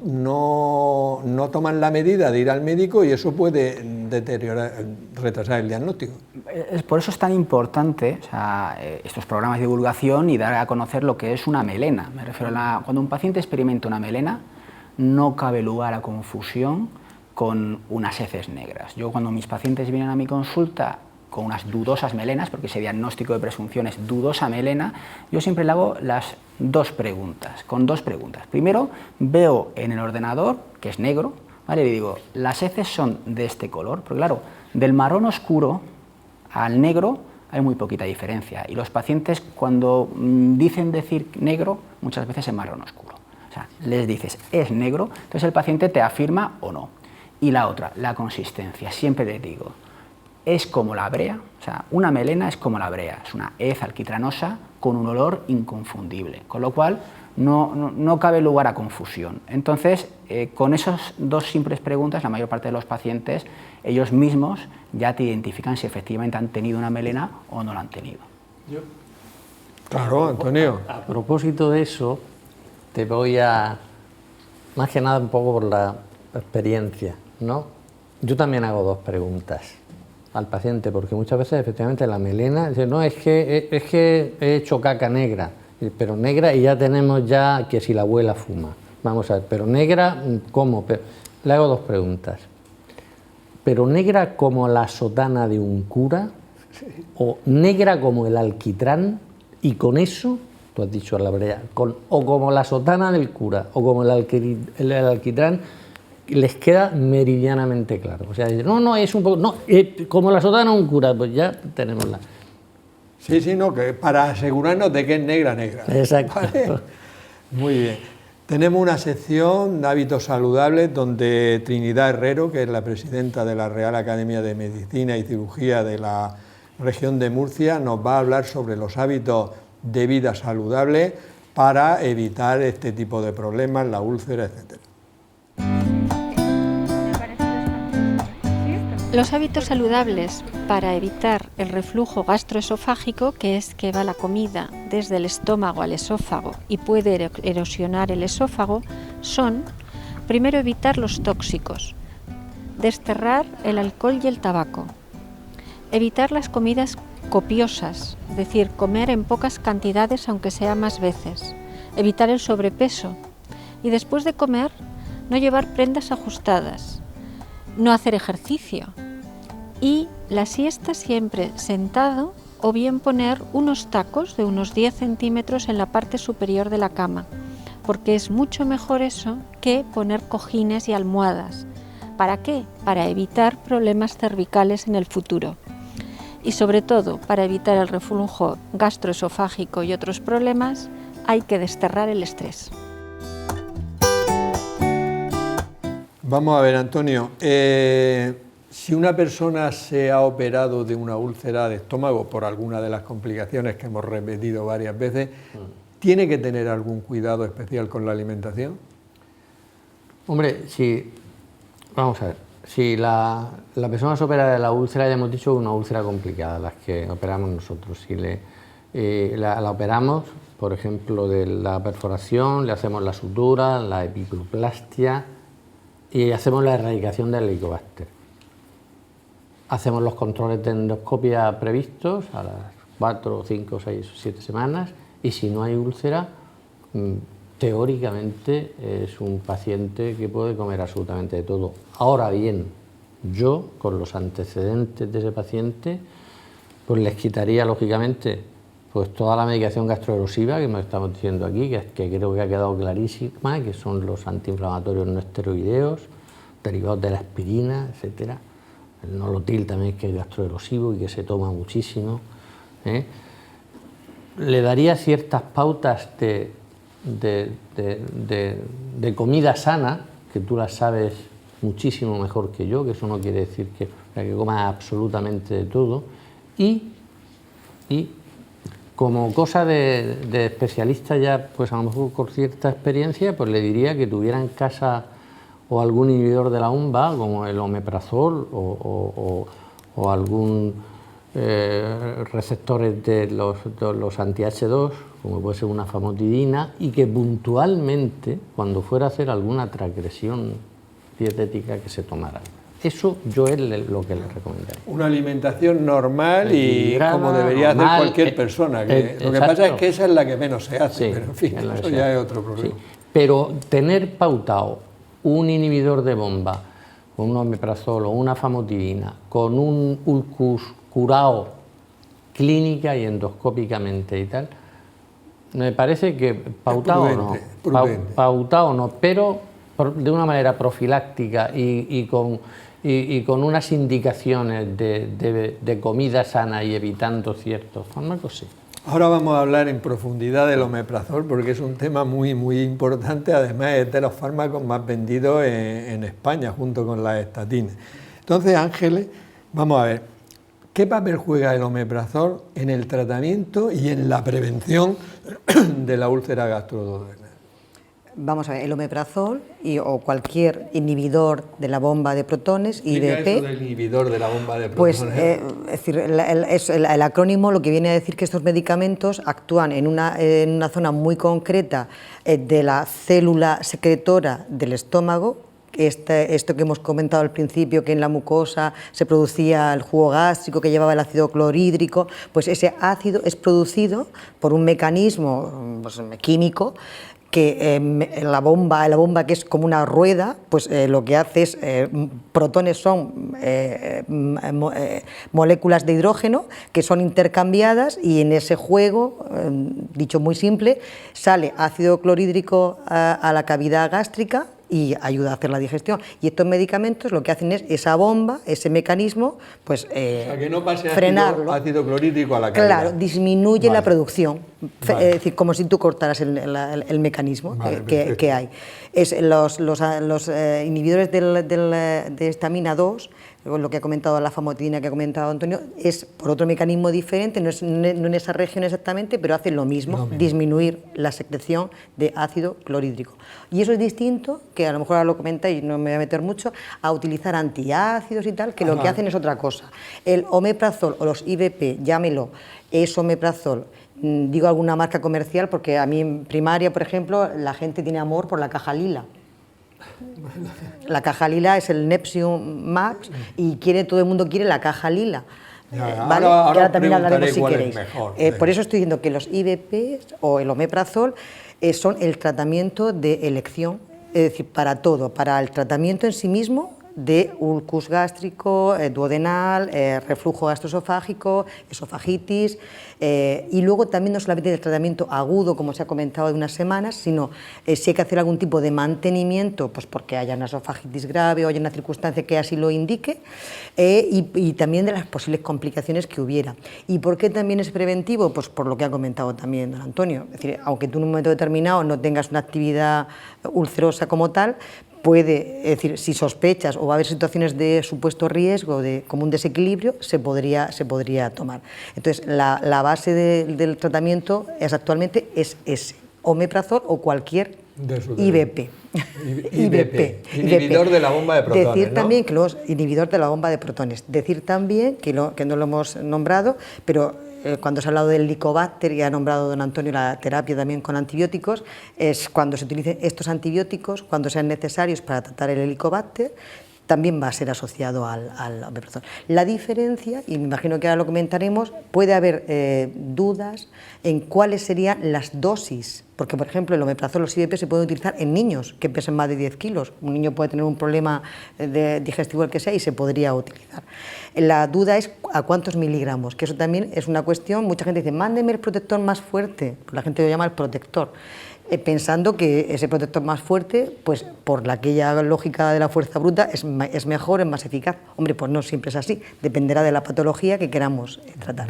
toman la medida de ir al médico y eso puede retrasar el diagnóstico. Por eso es tan importante, o sea, estos programas de divulgación y dar a conocer lo que es una melena. Me refiero cuando un paciente experimenta una melena, no cabe lugar a confusión con unas heces negras. Yo cuando mis pacientes vienen a mi consulta con unas dudosas melenas, porque ese diagnóstico de presunción es dudosa melena, yo siempre le hago las 2 preguntas, con 2 preguntas. Primero, veo en el ordenador, que es negro, ¿vale? Le digo, las heces son de este color, porque claro, del marrón oscuro al negro hay muy poquita diferencia, y los pacientes cuando dicen decir negro, muchas veces es marrón oscuro. O sea, les dices, es negro, entonces el paciente te afirma o no. Y la otra, la consistencia, siempre les digo, es como la brea, o sea, una melena es como la brea, es una hez alquitranosa con un olor inconfundible, con lo cual no cabe lugar a confusión. Entonces, con esas 2 simples preguntas, la mayor parte de los pacientes, ellos mismos ya te identifican si efectivamente han tenido una melena o no la han tenido. Claro, Antonio. A propósito de eso, te voy a, más que nada un poco por la experiencia, ¿no? Yo también hago 2 preguntas al paciente, porque muchas veces efectivamente la melena, dice, no, es que he hecho caca negra, pero negra y ya tenemos ya que si la abuela fuma. Vamos a ver, pero negra, ¿cómo? Le hago 2 preguntas. ¿Pero negra como la sotana de un cura? ¿O negra como el alquitrán? Y con eso, tú has dicho la brea, o como la sotana del cura, o como el alquitrán, les queda meridianamente claro. O sea, no, es un poco, no, como la sotana de un cura, pues ya tenemos la... Sí, no, que para asegurarnos de que es negra. Exacto. ¿Vale? Muy bien. Tenemos una sección de hábitos saludables donde Trinidad Herrero, que es la presidenta de la Real Academia de Medicina y Cirugía de la región de Murcia, nos va a hablar sobre los hábitos de vida saludable para evitar este tipo de problemas, la úlcera, etc. Los hábitos saludables para evitar el reflujo gastroesofágico, que es que va la comida desde el estómago al esófago y puede erosionar el esófago, son, primero, evitar los tóxicos, desterrar el alcohol y el tabaco, evitar las comidas copiosas, es decir, comer en pocas cantidades aunque sea más veces, evitar el sobrepeso y después de comer no llevar prendas ajustadas, no hacer ejercicio y la siesta siempre sentado o bien poner unos tacos de unos 10 centímetros en la parte superior de la cama, porque es mucho mejor eso que poner cojines y almohadas. ¿Para qué? Para evitar problemas cervicales en el futuro. Y sobre todo, para evitar el reflujo gastroesofágico y otros problemas, hay que desterrar el estrés. Vamos a ver, Antonio, si una persona se ha operado de una úlcera de estómago por alguna de las complicaciones que hemos repetido varias veces, ¿tiene que tener algún cuidado especial con la alimentación? Hombre, vamos a ver, si la persona se opera de la úlcera, ya hemos dicho, una úlcera complicada, las que operamos nosotros. Si la operamos, por ejemplo, de la perforación, le hacemos la sutura, la epiplastia y hacemos la erradicación del helicobacter. Hacemos los controles de endoscopia previstos a las 4, 5, 6 o 7 semanas y si no hay úlcera, teóricamente es un paciente que puede comer absolutamente de todo. Ahora bien, yo con los antecedentes de ese paciente, pues les quitaría lógicamente pues toda la medicación gastroerosiva que nos estamos diciendo aquí, que creo que ha quedado clarísima, que son los antiinflamatorios no esteroideos, derivados de la aspirina, etcétera. El nolotil también, que es gastroerosivo y que se toma muchísimo. Le daría ciertas pautas de comida sana, que tú las sabes muchísimo mejor que yo, que eso no quiere decir que coma absolutamente de todo, y como cosa de especialista ya, pues a lo mejor con cierta experiencia, pues le diría que tuviera en casa o algún inhibidor de la UMBA, como el omeprazol o algún receptores de los anti-H2, como puede ser una famotidina, y que puntualmente, cuando fuera a hacer alguna transgresión dietética, que se tomara. Eso yo es lo que le recomendaría. Una alimentación normal y como debería hacer cualquier persona. Lo que pasa es que esa es la que menos se hace, pero en fin, eso ya es otro problema. Sí. Pero tener pautado un inhibidor de bomba, con un omeprazol o una famotidina, con un ulcus curado clínica y endoscópicamente y tal, me parece que pautado o no, pero de una manera profiláctica y con unas indicaciones de comida sana y evitando ciertos fármacos, sí. Ahora vamos a hablar en profundidad del omeprazol, porque es un tema muy, muy importante, además es de los fármacos más vendidos en España, junto con las estatinas. Entonces, Ángeles, vamos a ver, ¿qué papel juega el omeprazol en el tratamiento y en la prevención de la úlcera gastroduodenal? Vamos a ver, el omeprazol o cualquier inhibidor de la bomba de protones, IBP. ¿Qué es eso del inhibidor de la bomba de Pues, protones? es decir, el acrónimo lo que viene a decir que estos medicamentos actúan en una zona muy concreta de la célula secretora del estómago. Esto que hemos comentado al principio, que en la mucosa se producía el jugo gástrico que llevaba el ácido clorhídrico, pues ese ácido es producido por un mecanismo químico que la bomba que es como una rueda, pues lo que hace es, protones son moléculas de hidrógeno que son intercambiadas y en ese juego, dicho muy simple, sale ácido clorhídrico a la cavidad gástrica y ayuda a hacer la digestión. Y estos medicamentos lo que hacen es esa bomba, ese mecanismo, pues o sea, que no pase frenarlo. ácido clorhídrico a la cavidad. Claro, disminuye la producción, es decir, como si tú cortaras el mecanismo que hay. Los inhibidores de histamina 2, lo que ha comentado la famotidina que ha comentado Antonio, es por otro mecanismo diferente, no en esa región exactamente, pero hacen lo mismo, disminuir la secreción de ácido clorhídrico. Y eso es distinto, que a lo mejor ahora lo comentáis y no me voy a meter mucho, a utilizar antiácidos y tal, que lo que hacen es otra cosa. El omeprazol o los IBP, llámelo, es omeprazol. Digo alguna marca comercial porque a mí en primaria, por ejemplo, la gente tiene amor por la caja lila. La caja lila es el Nexium Max y todo el mundo quiere la caja lila. ¿Vale? Ahora también hablaremos si queréis. Por eso estoy diciendo que los IBP o el omeprazol son el tratamiento de elección es decir, para todo, para el tratamiento en sí mismo de ulcus gástrico, duodenal, reflujo gastroesofágico, esofagitis, y luego también no solamente el tratamiento agudo, como se ha comentado, de unas semanas, sino si hay que hacer algún tipo de mantenimiento, pues porque haya una esofagitis grave o haya una circunstancia que así lo indique, y también de las posibles complicaciones que hubiera. ¿Y por qué también es preventivo? Pues por lo que ha comentado también don Antonio, es decir, aunque tú en un momento determinado no tengas una actividad ulcerosa como tal, puede, es decir, si sospechas o va a haber situaciones de supuesto riesgo, de como un desequilibrio, se podría tomar. Entonces, la base del tratamiento actualmente es ese, omeprazol o cualquier IBP. Inhibidor de la bomba de protones. Decir ¿no? también que los inhibidores de la bomba de protones. Decir también, que no lo hemos nombrado, pero cuando se ha hablado del Helicobacter y ha nombrado don Antonio la terapia también con antibióticos, es cuando se utilicen estos antibióticos, cuando sean necesarios para tratar el Helicobacter, también va a ser asociado al omeprazol. La diferencia, y me imagino que ahora lo comentaremos, puede haber dudas en cuáles serían las dosis, porque por ejemplo el omeprazol, los IBP se pueden utilizar en niños que pesen más de 10 kilos, un niño puede tener un problema digestivo el que sea y se podría utilizar. La duda es a cuántos miligramos, que eso también es una cuestión, mucha gente dice, mándeme el protector más fuerte, la gente lo llama el protector, pensando que ese protector más fuerte, pues por aquella lógica de la fuerza bruta, es mejor, es más eficaz. Hombre, pues no siempre es así, dependerá de la patología que queramos tratar.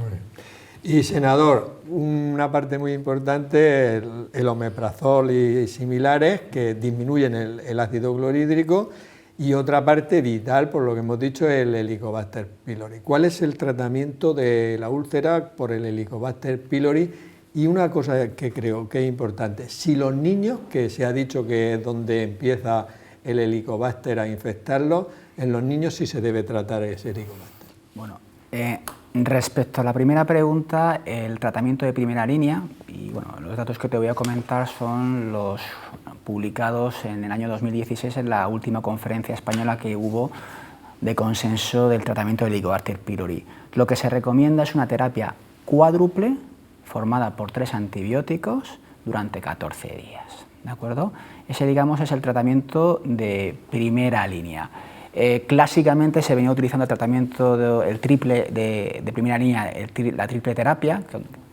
Y senador, una parte muy importante, el omeprazol y similares que disminuyen el ácido clorhídrico, y otra parte vital, por lo que hemos dicho, el Helicobacter pylori. ¿Cuál es el tratamiento de la úlcera por el Helicobacter pylori? Y una cosa que creo que es importante, si los niños, que se ha dicho que es donde empieza el Helicobacter a infectarlos, en los niños sí se debe tratar ese Helicobacter. Bueno, respecto a la primera pregunta, el tratamiento de primera línea, y bueno, los datos que te voy a comentar son los publicados en el año 2016 en la última conferencia española que hubo de consenso del tratamiento del Helicobacter pylori. Lo que se recomienda es una terapia cuádruple formada por 3 antibióticos durante 14 días, ¿de acuerdo? Ese, digamos, es el tratamiento de primera línea. Clásicamente se venía utilizando el tratamiento el triple de primera línea, la triple terapia,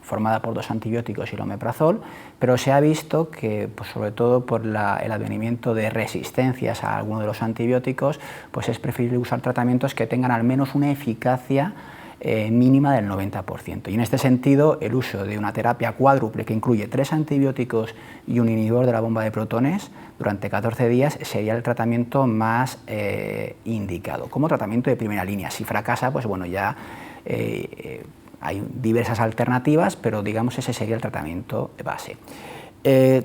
formada por 2 antibióticos y el omeprazol, pero se ha visto que, pues, sobre todo por el advenimiento de resistencias a alguno de los antibióticos, pues es preferible usar tratamientos que tengan al menos una eficacia mínima del 90%. Y en este sentido, el uso de una terapia cuádruple que incluye 3 antibióticos y un inhibidor de la bomba de protones durante 14 días sería el tratamiento más indicado, como tratamiento de primera línea. Si fracasa, pues bueno, ya hay diversas alternativas, pero digamos ese sería el tratamiento base.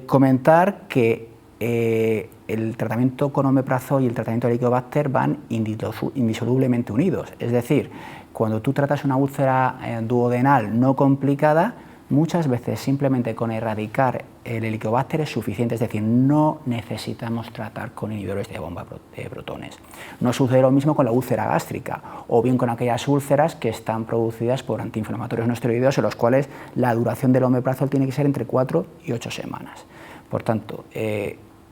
Comentar que el tratamiento con omeprazol y el tratamiento de Helicobacter van indisolublemente unidos, es decir, cuando tú tratas una úlcera duodenal no complicada, muchas veces simplemente con erradicar el Helicobacter es suficiente, es decir, no necesitamos tratar con inhibidores de bomba de protones. No sucede lo mismo con la úlcera gástrica o bien con aquellas úlceras que están producidas por antiinflamatorios no esteroideos, en los cuales la duración del omeprazol tiene que ser entre 4 y 8 semanas. Por tanto,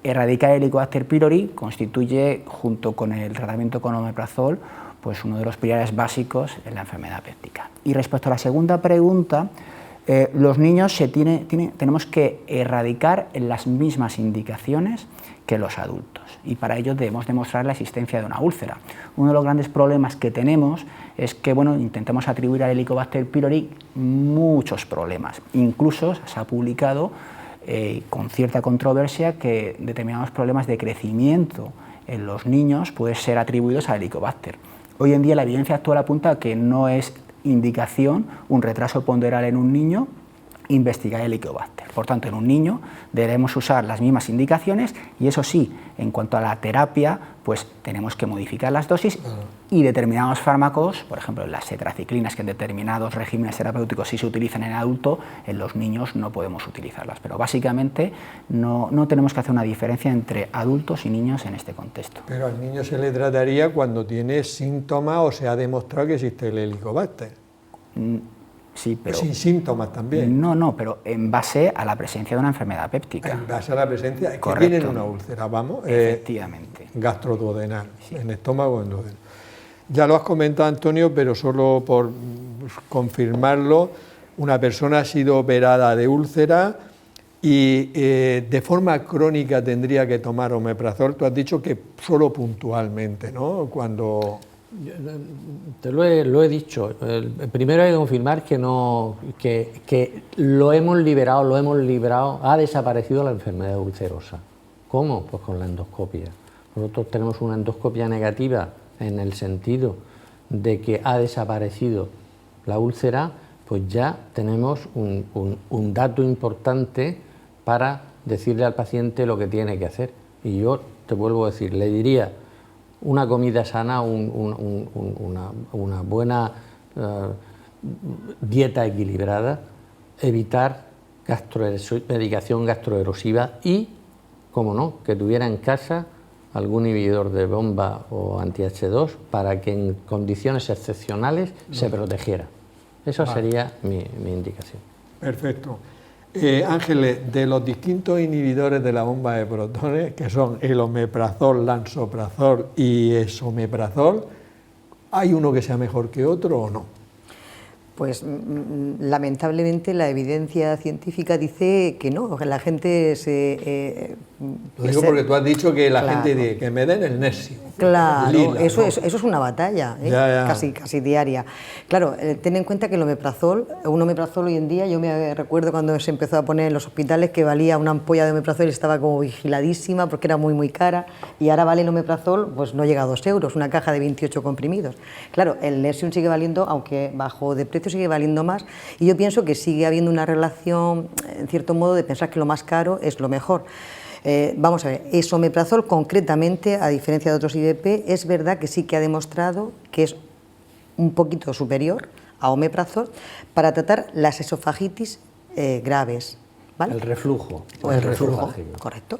erradicar el Helicobacter pylori constituye, junto con el tratamiento con omeprazol, pues uno de los pilares básicos en la enfermedad péptica. Y respecto a la segunda pregunta, los niños tenemos que erradicar en las mismas indicaciones que los adultos, y para ello debemos demostrar la existencia de una úlcera. Uno de los grandes problemas que tenemos es que, bueno, intentamos atribuir al Helicobacter pylori muchos problemas. Incluso se ha publicado con cierta controversia que determinados problemas de crecimiento en los niños pueden ser atribuidos al Helicobacter. Hoy en día la evidencia actual apunta a que no es indicación un retraso ponderal en un niño investigar el Helicobacter. Por tanto, en un niño debemos usar las mismas indicaciones y, eso sí, en cuanto a la terapia, pues tenemos que modificar las dosis y determinados fármacos, por ejemplo las tetraciclinas, que en determinados regímenes terapéuticos sí se utilizan en adulto, en los niños no podemos utilizarlas. Pero básicamente no tenemos que hacer una diferencia entre adultos y niños en este contexto. Pero al niño se le trataría cuando tiene síntomas o se ha demostrado que existe el Helicobacter. Sí, pero... Sin síntomas también. No, pero en base a la presencia de una enfermedad péptica. En base a la presencia, que Correcto. tienen una úlcera, vamos. Efectivamente. Gastroduodenal, Sí. en estómago o en duodeno. Ya lo has comentado, Antonio, pero solo por confirmarlo, una persona ha sido operada de úlcera y de forma crónica tendría que tomar omeprazol. Tú has dicho que solo puntualmente, ¿no? Cuando... Te lo he dicho. Primero hay que confirmar que lo hemos librado, ha desaparecido la enfermedad ulcerosa. ¿Cómo? Pues con la endoscopia. Nosotros tenemos una endoscopia negativa en el sentido de que ha desaparecido la úlcera, pues ya tenemos un dato importante para decirle al paciente lo que tiene que hacer. Y yo te vuelvo a decir, le diría una comida sana, una buena dieta equilibrada, evitar medicación gastroerosiva y, como no, que tuviera en casa algún inhibidor de bomba o anti-H2 para que en condiciones excepcionales se protegiera. Eso sería mi indicación. Perfecto. Ángeles, de los distintos inhibidores de la bomba de protones, que son el omeprazol, lansoprazol y esomeprazol, ¿hay uno que sea mejor que otro o no? Pues lamentablemente la evidencia científica dice que no, que la gente se... Lo digo porque tú has dicho que la Claro. gente dice que me den el Nesio. Claro, Lila, eso ¿no? es una batalla, Ya. Casi diaria. Claro, ten en cuenta que un omeprazol hoy en día, yo me recuerdo cuando se empezó a poner en los hospitales que valía una ampolla de omeprazol y estaba como vigiladísima porque era muy cara, y ahora vale el omeprazol, pues no llega a 2 euros, una caja de 28 comprimidos. Claro, el Nesium sigue valiendo, aunque bajo de precio sigue valiendo más, y yo pienso que sigue habiendo una relación, en cierto modo, de pensar que lo más caro es lo mejor. Vamos a ver, esomeprazol concretamente, a diferencia de otros IVP, es verdad que sí que ha demostrado que es un poquito superior a omeprazol para tratar las esofagitis graves, ¿vale? El reflujo. O el reflujo, esofágico. correcto.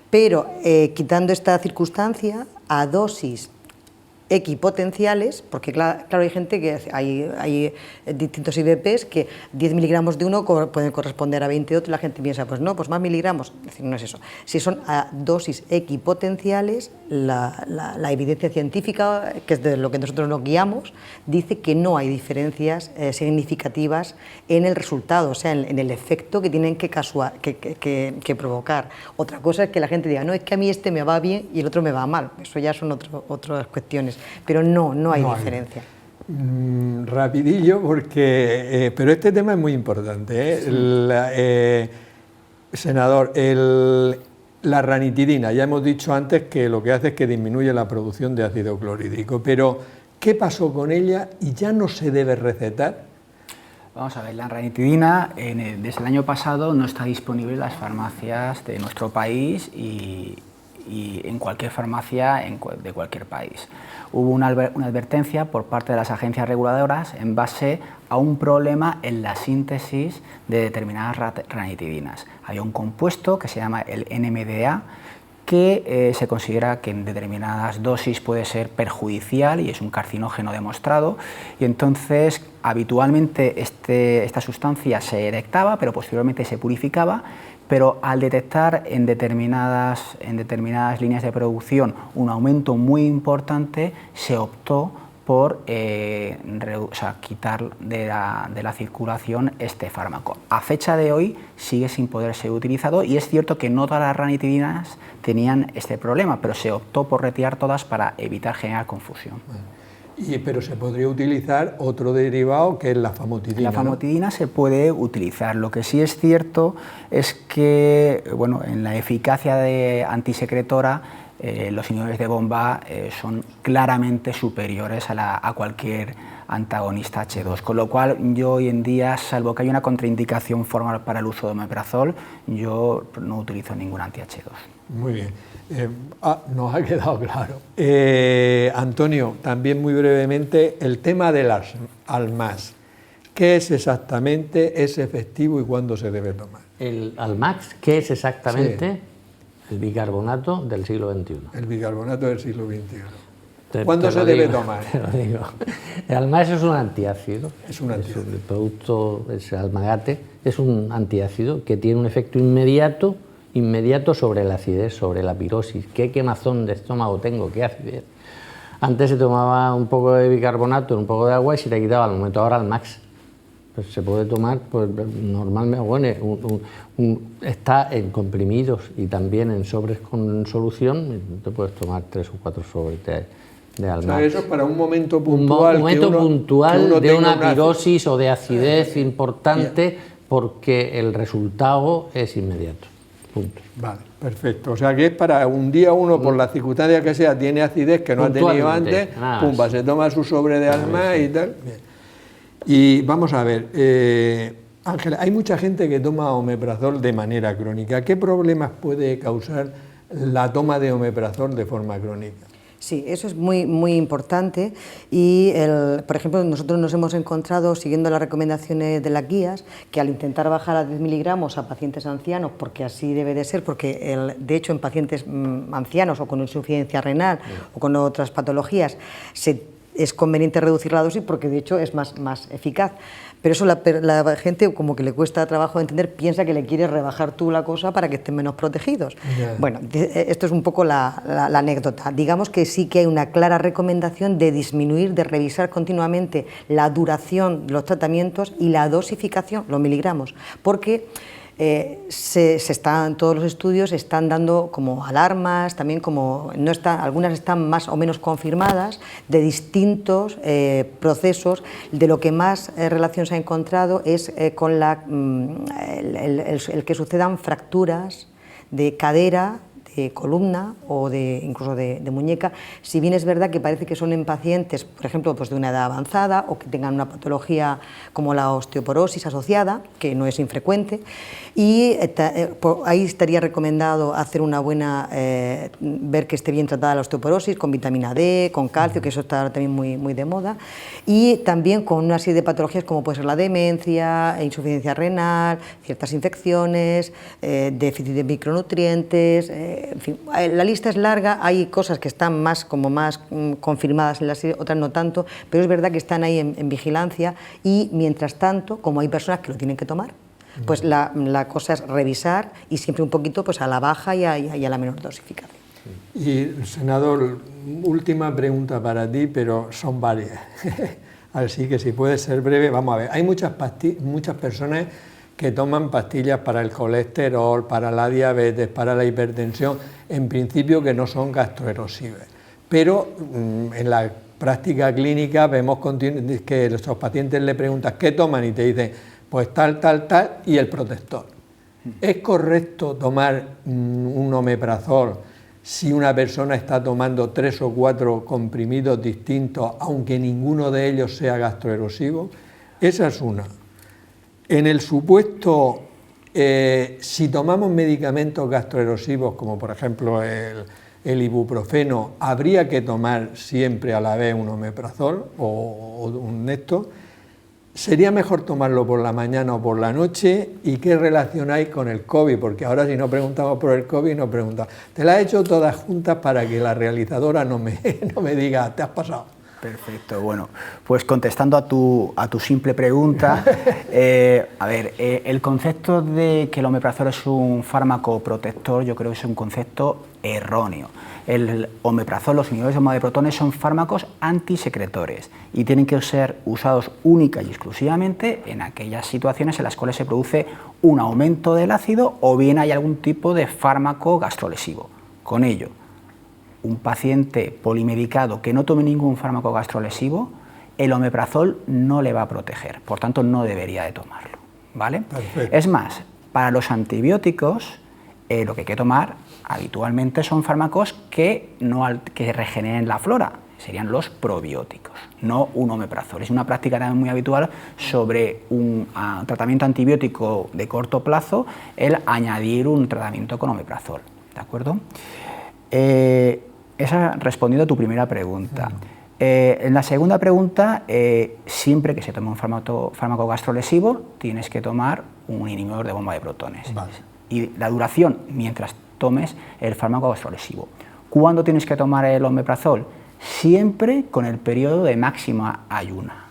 Pero quitando esta circunstancia, a dosis equipotenciales, porque claro, hay gente que hay distintos IVPs que 10 miligramos de uno pueden corresponder a 20 de otro, y la gente piensa, pues no, pues más miligramos. Es decir, no es eso. Si son a dosis equipotenciales, la evidencia científica, que es de lo que nosotros nos guiamos, dice que no hay diferencias significativas en el resultado, o sea, en el efecto que tienen que provocar. Otra cosa es que la gente diga, no, es que a mí este me va bien y el otro me va mal. Eso ya son otras cuestiones. Pero no hay diferencia. Rapidillo, porque pero este tema es muy importante. Sí. Senador, la ranitidina, ya hemos dicho antes que lo que hace es que disminuye la producción de ácido clorhídrico, pero ¿qué pasó con ella y ya no se debe recetar? Vamos a ver, la ranitidina desde el año pasado no está disponible en las farmacias de nuestro país y en cualquier farmacia de cualquier país. Hubo una advertencia por parte de las agencias reguladoras en base a un problema en la síntesis de determinadas ranitidinas. Había un compuesto que se llama el NMDA que se considera que en determinadas dosis puede ser perjudicial y es un carcinógeno demostrado, y entonces habitualmente esta sustancia se detectaba, pero posteriormente se purificaba, pero al detectar en determinadas líneas de producción un aumento muy importante, se optó por quitar de la circulación este fármaco. A fecha de hoy sigue sin poder ser utilizado y es cierto que no todas las ranitidinas tenían este problema, pero se optó por retirar todas para evitar generar confusión. Pero se podría utilizar otro derivado que es la famotidina. La famotidina, ¿no? Se puede utilizar. Lo que sí es cierto es que en la eficacia de antisecretora los inhibidores de bomba son claramente superiores a cualquier antagonista H2, con lo cual yo hoy en día, salvo que haya una contraindicación formal para el uso de omeprazol, yo no utilizo ningún anti-H2. Muy bien. Nos ha quedado claro. Antonio, también muy brevemente, el tema del Almax. ¿Qué es exactamente? ¿Es efectivo y cuándo se debe tomar? El Almax, ¿qué es exactamente? Sí. El bicarbonato del siglo XXI. El bicarbonato del siglo XXI. ¿Cuándo se debe tomar? Te lo digo. El Almagax es un antiácido. Es un antiácido. El producto, es Almagate, es un antiácido que tiene un efecto inmediato sobre la acidez, sobre la pirosis. ¿Qué quemazón de estómago tengo? ¿Qué acidez? Antes se tomaba un poco de bicarbonato, un poco de agua y se te quitaba al momento. Ahora Almagax. Pues se puede tomar, pues normalmente, bueno, está en comprimidos y también en sobres con solución, te puedes tomar 3 o 4 sobres de Almagax. O sea, eso es para un momento puntual. Un momento puntual de una pirosis o de acidez importante, porque el resultado es inmediato. Punto. Vale, perfecto. O sea que es para un día uno, por las circunstancias que sea, tiene acidez que no ha tenido antes, pumba, se toma su sobre de Almagax y tal. Bien. Y vamos a ver, Ángela, hay mucha gente que toma omeprazol de manera crónica. ¿Qué problemas puede causar la toma de omeprazol de forma crónica? Sí, eso es muy importante y, por ejemplo, nosotros nos hemos encontrado, siguiendo las recomendaciones de las guías, que al intentar bajar a 10 miligramos a pacientes ancianos, porque así debe de ser, porque de hecho en pacientes ancianos o con insuficiencia renal o con otras patologías, es conveniente reducir la dosis porque de hecho es más eficaz. Pero eso la gente como que le cuesta trabajo de entender, piensa que le quieres rebajar tú la cosa para que estén menos protegidos. Yeah. Bueno, esto es un poco la anécdota. Digamos que sí que hay una clara recomendación de disminuir, de revisar continuamente la duración de los tratamientos y la dosificación, los miligramos, porque todos los estudios están dando como alarmas, también como algunas están más o menos confirmadas de distintos procesos. De lo que más relación se ha encontrado es con el que sucedan fracturas de cadera, de columna o incluso de muñeca, si bien es verdad que parece que son en pacientes, por ejemplo, pues de una edad avanzada o que tengan una patología como la osteoporosis asociada, que no es infrecuente, y ahí estaría recomendado hacer una buena, ver que esté bien tratada la osteoporosis con vitamina D, con calcio, que eso está también muy de moda, y también con una serie de patologías como puede ser la demencia, insuficiencia renal, ciertas infecciones, déficit de micronutrientes, en fin, la lista es larga, hay cosas que están más confirmadas en la serie, otras no tanto, pero es verdad que están ahí en vigilancia y mientras tanto, como hay personas que lo tienen que tomar, pues la cosa es revisar y siempre un poquito pues a la baja y a la menor dosificación. Y, senador, última pregunta para ti, pero son varias, así que si puede ser breve, vamos a ver. Hay muchas personas que toman pastillas para el colesterol, para la diabetes, para la hipertensión, en principio que no son gastroerosivas. Pero en la práctica clínica vemos que a los pacientes le preguntas ¿qué toman? Y te dicen, pues tal, y el protector. ¿Es correcto tomar un omeprazol si una persona está tomando 3 o 4 comprimidos distintos, aunque ninguno de ellos sea gastroerosivo? Esa es una. En el supuesto, si tomamos medicamentos gastroerosivos, como por ejemplo el ibuprofeno, ¿habría que tomar siempre a la vez un omeprazol o un Necto? ¿Sería mejor tomarlo por la mañana o por la noche? ¿Y qué relación hay con el COVID? Porque ahora si no preguntamos por el COVID, nos preguntamos. Te las he hecho todas juntas para que la realizadora no me diga, ¿te has pasado? Perfecto, bueno, pues contestando a tu simple pregunta, el concepto de que el omeprazol es un fármaco protector, yo creo que es un concepto erróneo. El omeprazol, los inhibidores de bomba de protones son fármacos antisecretores y tienen que ser usados única y exclusivamente en aquellas situaciones en las cuales se produce un aumento del ácido o bien hay algún tipo de fármaco gastrolesivo. Con ello, un paciente polimedicado que no tome ningún fármaco gastrolesivo, el omeprazol no le va a proteger, por tanto no debería de tomarlo, ¿vale? Perfecto. Es más, para los antibióticos lo que hay que tomar habitualmente son fármacos que regeneren la flora, serían los probióticos, no un omeprazol. Es una práctica también muy habitual sobre un tratamiento antibiótico de corto plazo, el añadir un tratamiento con omeprazol, ¿de acuerdo? Esa respondiendo a tu primera pregunta. En la segunda pregunta, siempre que se tome un fármaco gastrolesivo, tienes que tomar un inhibidor de bomba de protones. Vale. Y la duración mientras tomes el fármaco gastrolesivo. ¿Cuándo tienes que tomar el omeprazol? siempre con el periodo de máxima ayuna.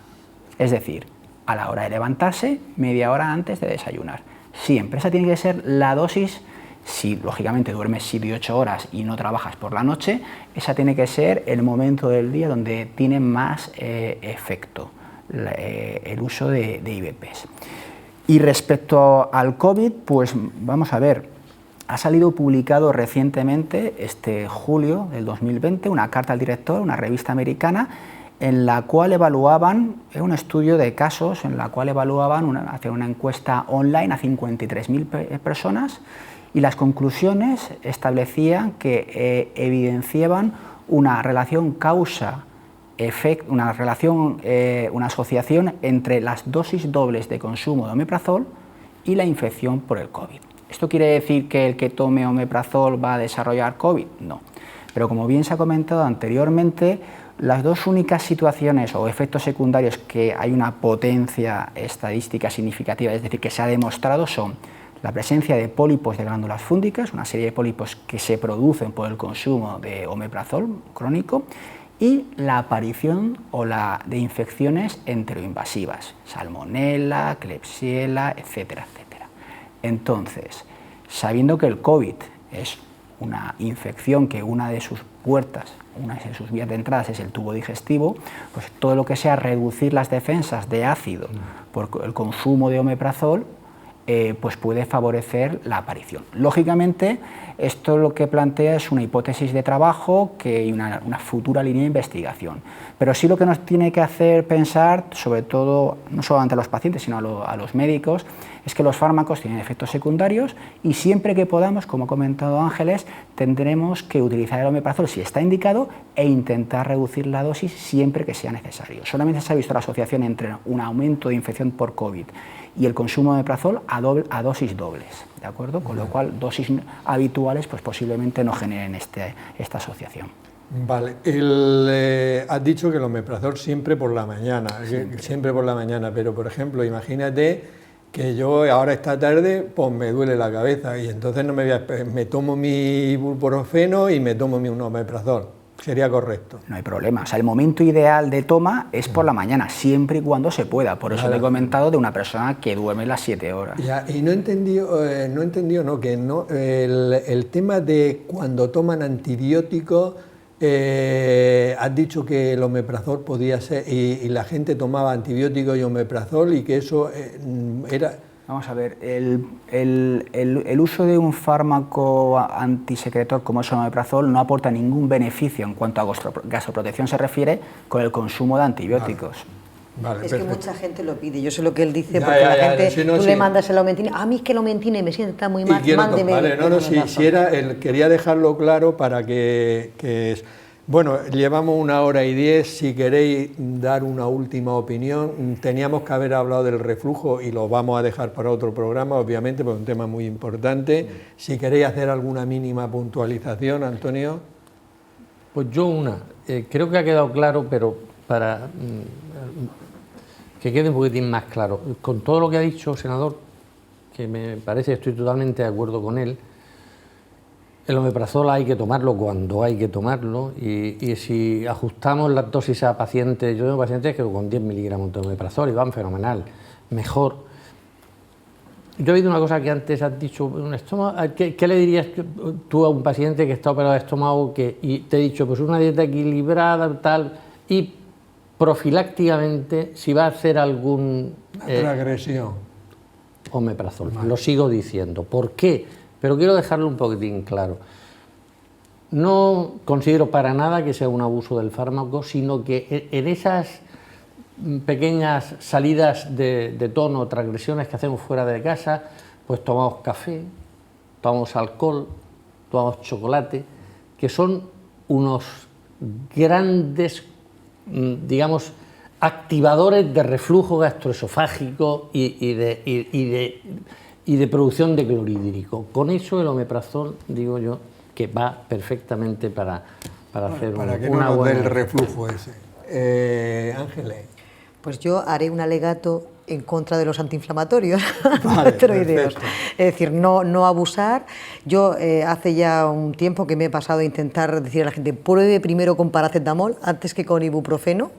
Es decir, a la hora de levantarse, media hora antes de desayunar. Siempre. Esa tiene que ser la dosis. Si lógicamente duermes 7 y 8 horas y no trabajas por la noche, esa tiene que ser el momento del día donde tiene más efecto el uso de IVPs. Y respecto al COVID, pues vamos a ver, ha salido publicado recientemente, este julio del 2020, una carta al director, una revista americana, en la cual evaluaban, un estudio de casos, en la cual evaluaban, hacían una encuesta online a 53.000 personas, y las conclusiones establecían que evidenciaban una relación causa-efecto, una asociación entre las dosis dobles de consumo de omeprazol y la infección por el COVID. ¿Esto quiere decir que el que tome omeprazol va a desarrollar COVID? No. Pero como bien se ha comentado anteriormente, las dos únicas situaciones o efectos secundarios que hay una potencia estadística significativa, es decir, que se ha demostrado, son la presencia de pólipos de glándulas fúngicas, una serie de pólipos que se producen por el consumo de omeprazol crónico, y la aparición de infecciones enteroinvasivas, salmonella, klebsiella, etcétera, etcétera. Entonces, sabiendo que el COVID es una infección que una de sus puertas, una de sus vías de entrada es el tubo digestivo, pues todo lo que sea reducir las defensas de ácido por el consumo de omeprazol, pues puede favorecer la aparición. Lógicamente, esto lo que plantea es una hipótesis de trabajo y una futura línea de investigación. Pero sí lo que nos tiene que hacer pensar, sobre todo, no solamente a los pacientes, sino a los médicos, es que los fármacos tienen efectos secundarios y siempre que podamos, como ha comentado Ángeles, tendremos que utilizar el omeprazol si está indicado e intentar reducir la dosis siempre que sea necesario. Solamente se ha visto la asociación entre un aumento de infección por COVID y el consumo de omeprazol a dosis dobles, ¿de acuerdo? Con lo cual, dosis habituales pues posiblemente no generen esta asociación. Vale, has dicho que el omeprazol siempre por la mañana, siempre por la mañana, pero por ejemplo, imagínate que yo ahora esta tarde pues me duele la cabeza y entonces no me tomo mi ibuprofeno y me tomo un omeprazol. Sería correcto. No hay problema. O sea, el momento ideal de toma es por la mañana, siempre y cuando se pueda. Por eso te he comentado de una persona que duerme las 7 horas. Ya, y no entendió, el tema de cuando toman antibióticos, has dicho que el omeprazol podía ser, y la gente tomaba antibióticos y omeprazol y que eso era... Vamos a ver, el uso de un fármaco antisecretor como es el omeprazol no aporta ningún beneficio en cuanto a gastroprotección se refiere con el consumo de antibióticos. Vale, es perfecto. que mucha gente lo pide, yo sé lo que él dice, porque la gente, tú le mandas el Aumentina, a mí es que el Aumentina me sienta muy mal, mándeme. Vale, quería dejarlo claro para que bueno, llevamos 1 hora y 10, si queréis dar una última opinión, teníamos que haber hablado del reflujo y lo vamos a dejar para otro programa, obviamente, porque es un tema muy importante. Si queréis hacer alguna mínima puntualización, Antonio. Pues yo creo que ha quedado claro, pero para que quede un poquitín más claro, con todo lo que ha dicho, senador, que me parece, estoy totalmente de acuerdo con él. El omeprazol hay que tomarlo cuando hay que tomarlo y si ajustamos las dosis a pacientes, yo tengo pacientes que con 10 miligramos de omeprazol y van fenomenal, mejor. Yo he oído una cosa que antes has dicho, un estómago, ¿qué le dirías tú a un paciente que está operado de estómago y te he dicho, pues una dieta equilibrada, tal, y profilácticamente, si va a hacer algún... regresión. Omeprazol, lo sigo diciendo. ¿Por qué? Pero quiero dejarlo un poquitín claro. No considero para nada que sea un abuso del fármaco, sino que en esas pequeñas salidas de tono, transgresiones que hacemos fuera de casa, pues tomamos café, tomamos alcohol, tomamos chocolate, que son unos grandes, digamos, activadores de reflujo gastroesofágico y de producción de clorhídrico. Con eso el omeprazol, digo yo, que va perfectamente para hacer para que una no nos dé buena... el reflujo ese. Ángeles. Pues yo haré un alegato en contra de los antiinflamatorios, Vale, esteroideos. perfecto. Es decir, no abusar. Yo hace ya un tiempo que me he pasado a intentar decir a la gente, pruebe primero con paracetamol antes que con ibuprofeno,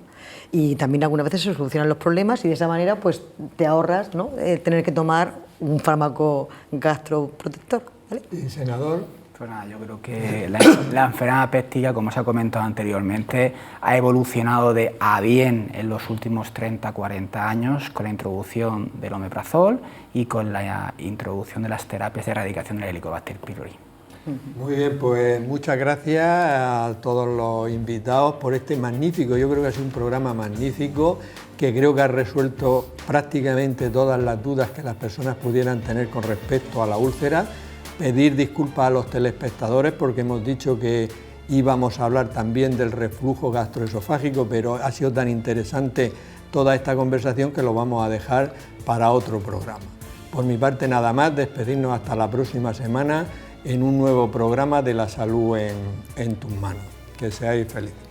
y también algunas veces se solucionan los problemas y de esa manera pues te ahorras, ¿no?, tener que tomar un fármaco gastroprotector. ¿Vale? Y senador. Pues nada, yo creo que la enfermedad péptica, como se ha comentado anteriormente, ha evolucionado de a bien en los últimos 30-40 años con la introducción del omeprazol y con la introducción de las terapias de erradicación del Helicobacter pylori. Muy bien, pues muchas gracias a todos los invitados por este magnífico, yo creo que ha sido un programa magnífico, que creo que ha resuelto prácticamente todas las dudas que las personas pudieran tener con respecto a la úlcera. Pedir disculpas a los telespectadores porque hemos dicho que íbamos a hablar también del reflujo gastroesofágico, pero ha sido tan interesante toda esta conversación que lo vamos a dejar para otro programa. Por mi parte nada más, despedirnos hasta la próxima semana en un nuevo programa de la salud en tus manos. Que seáis felices.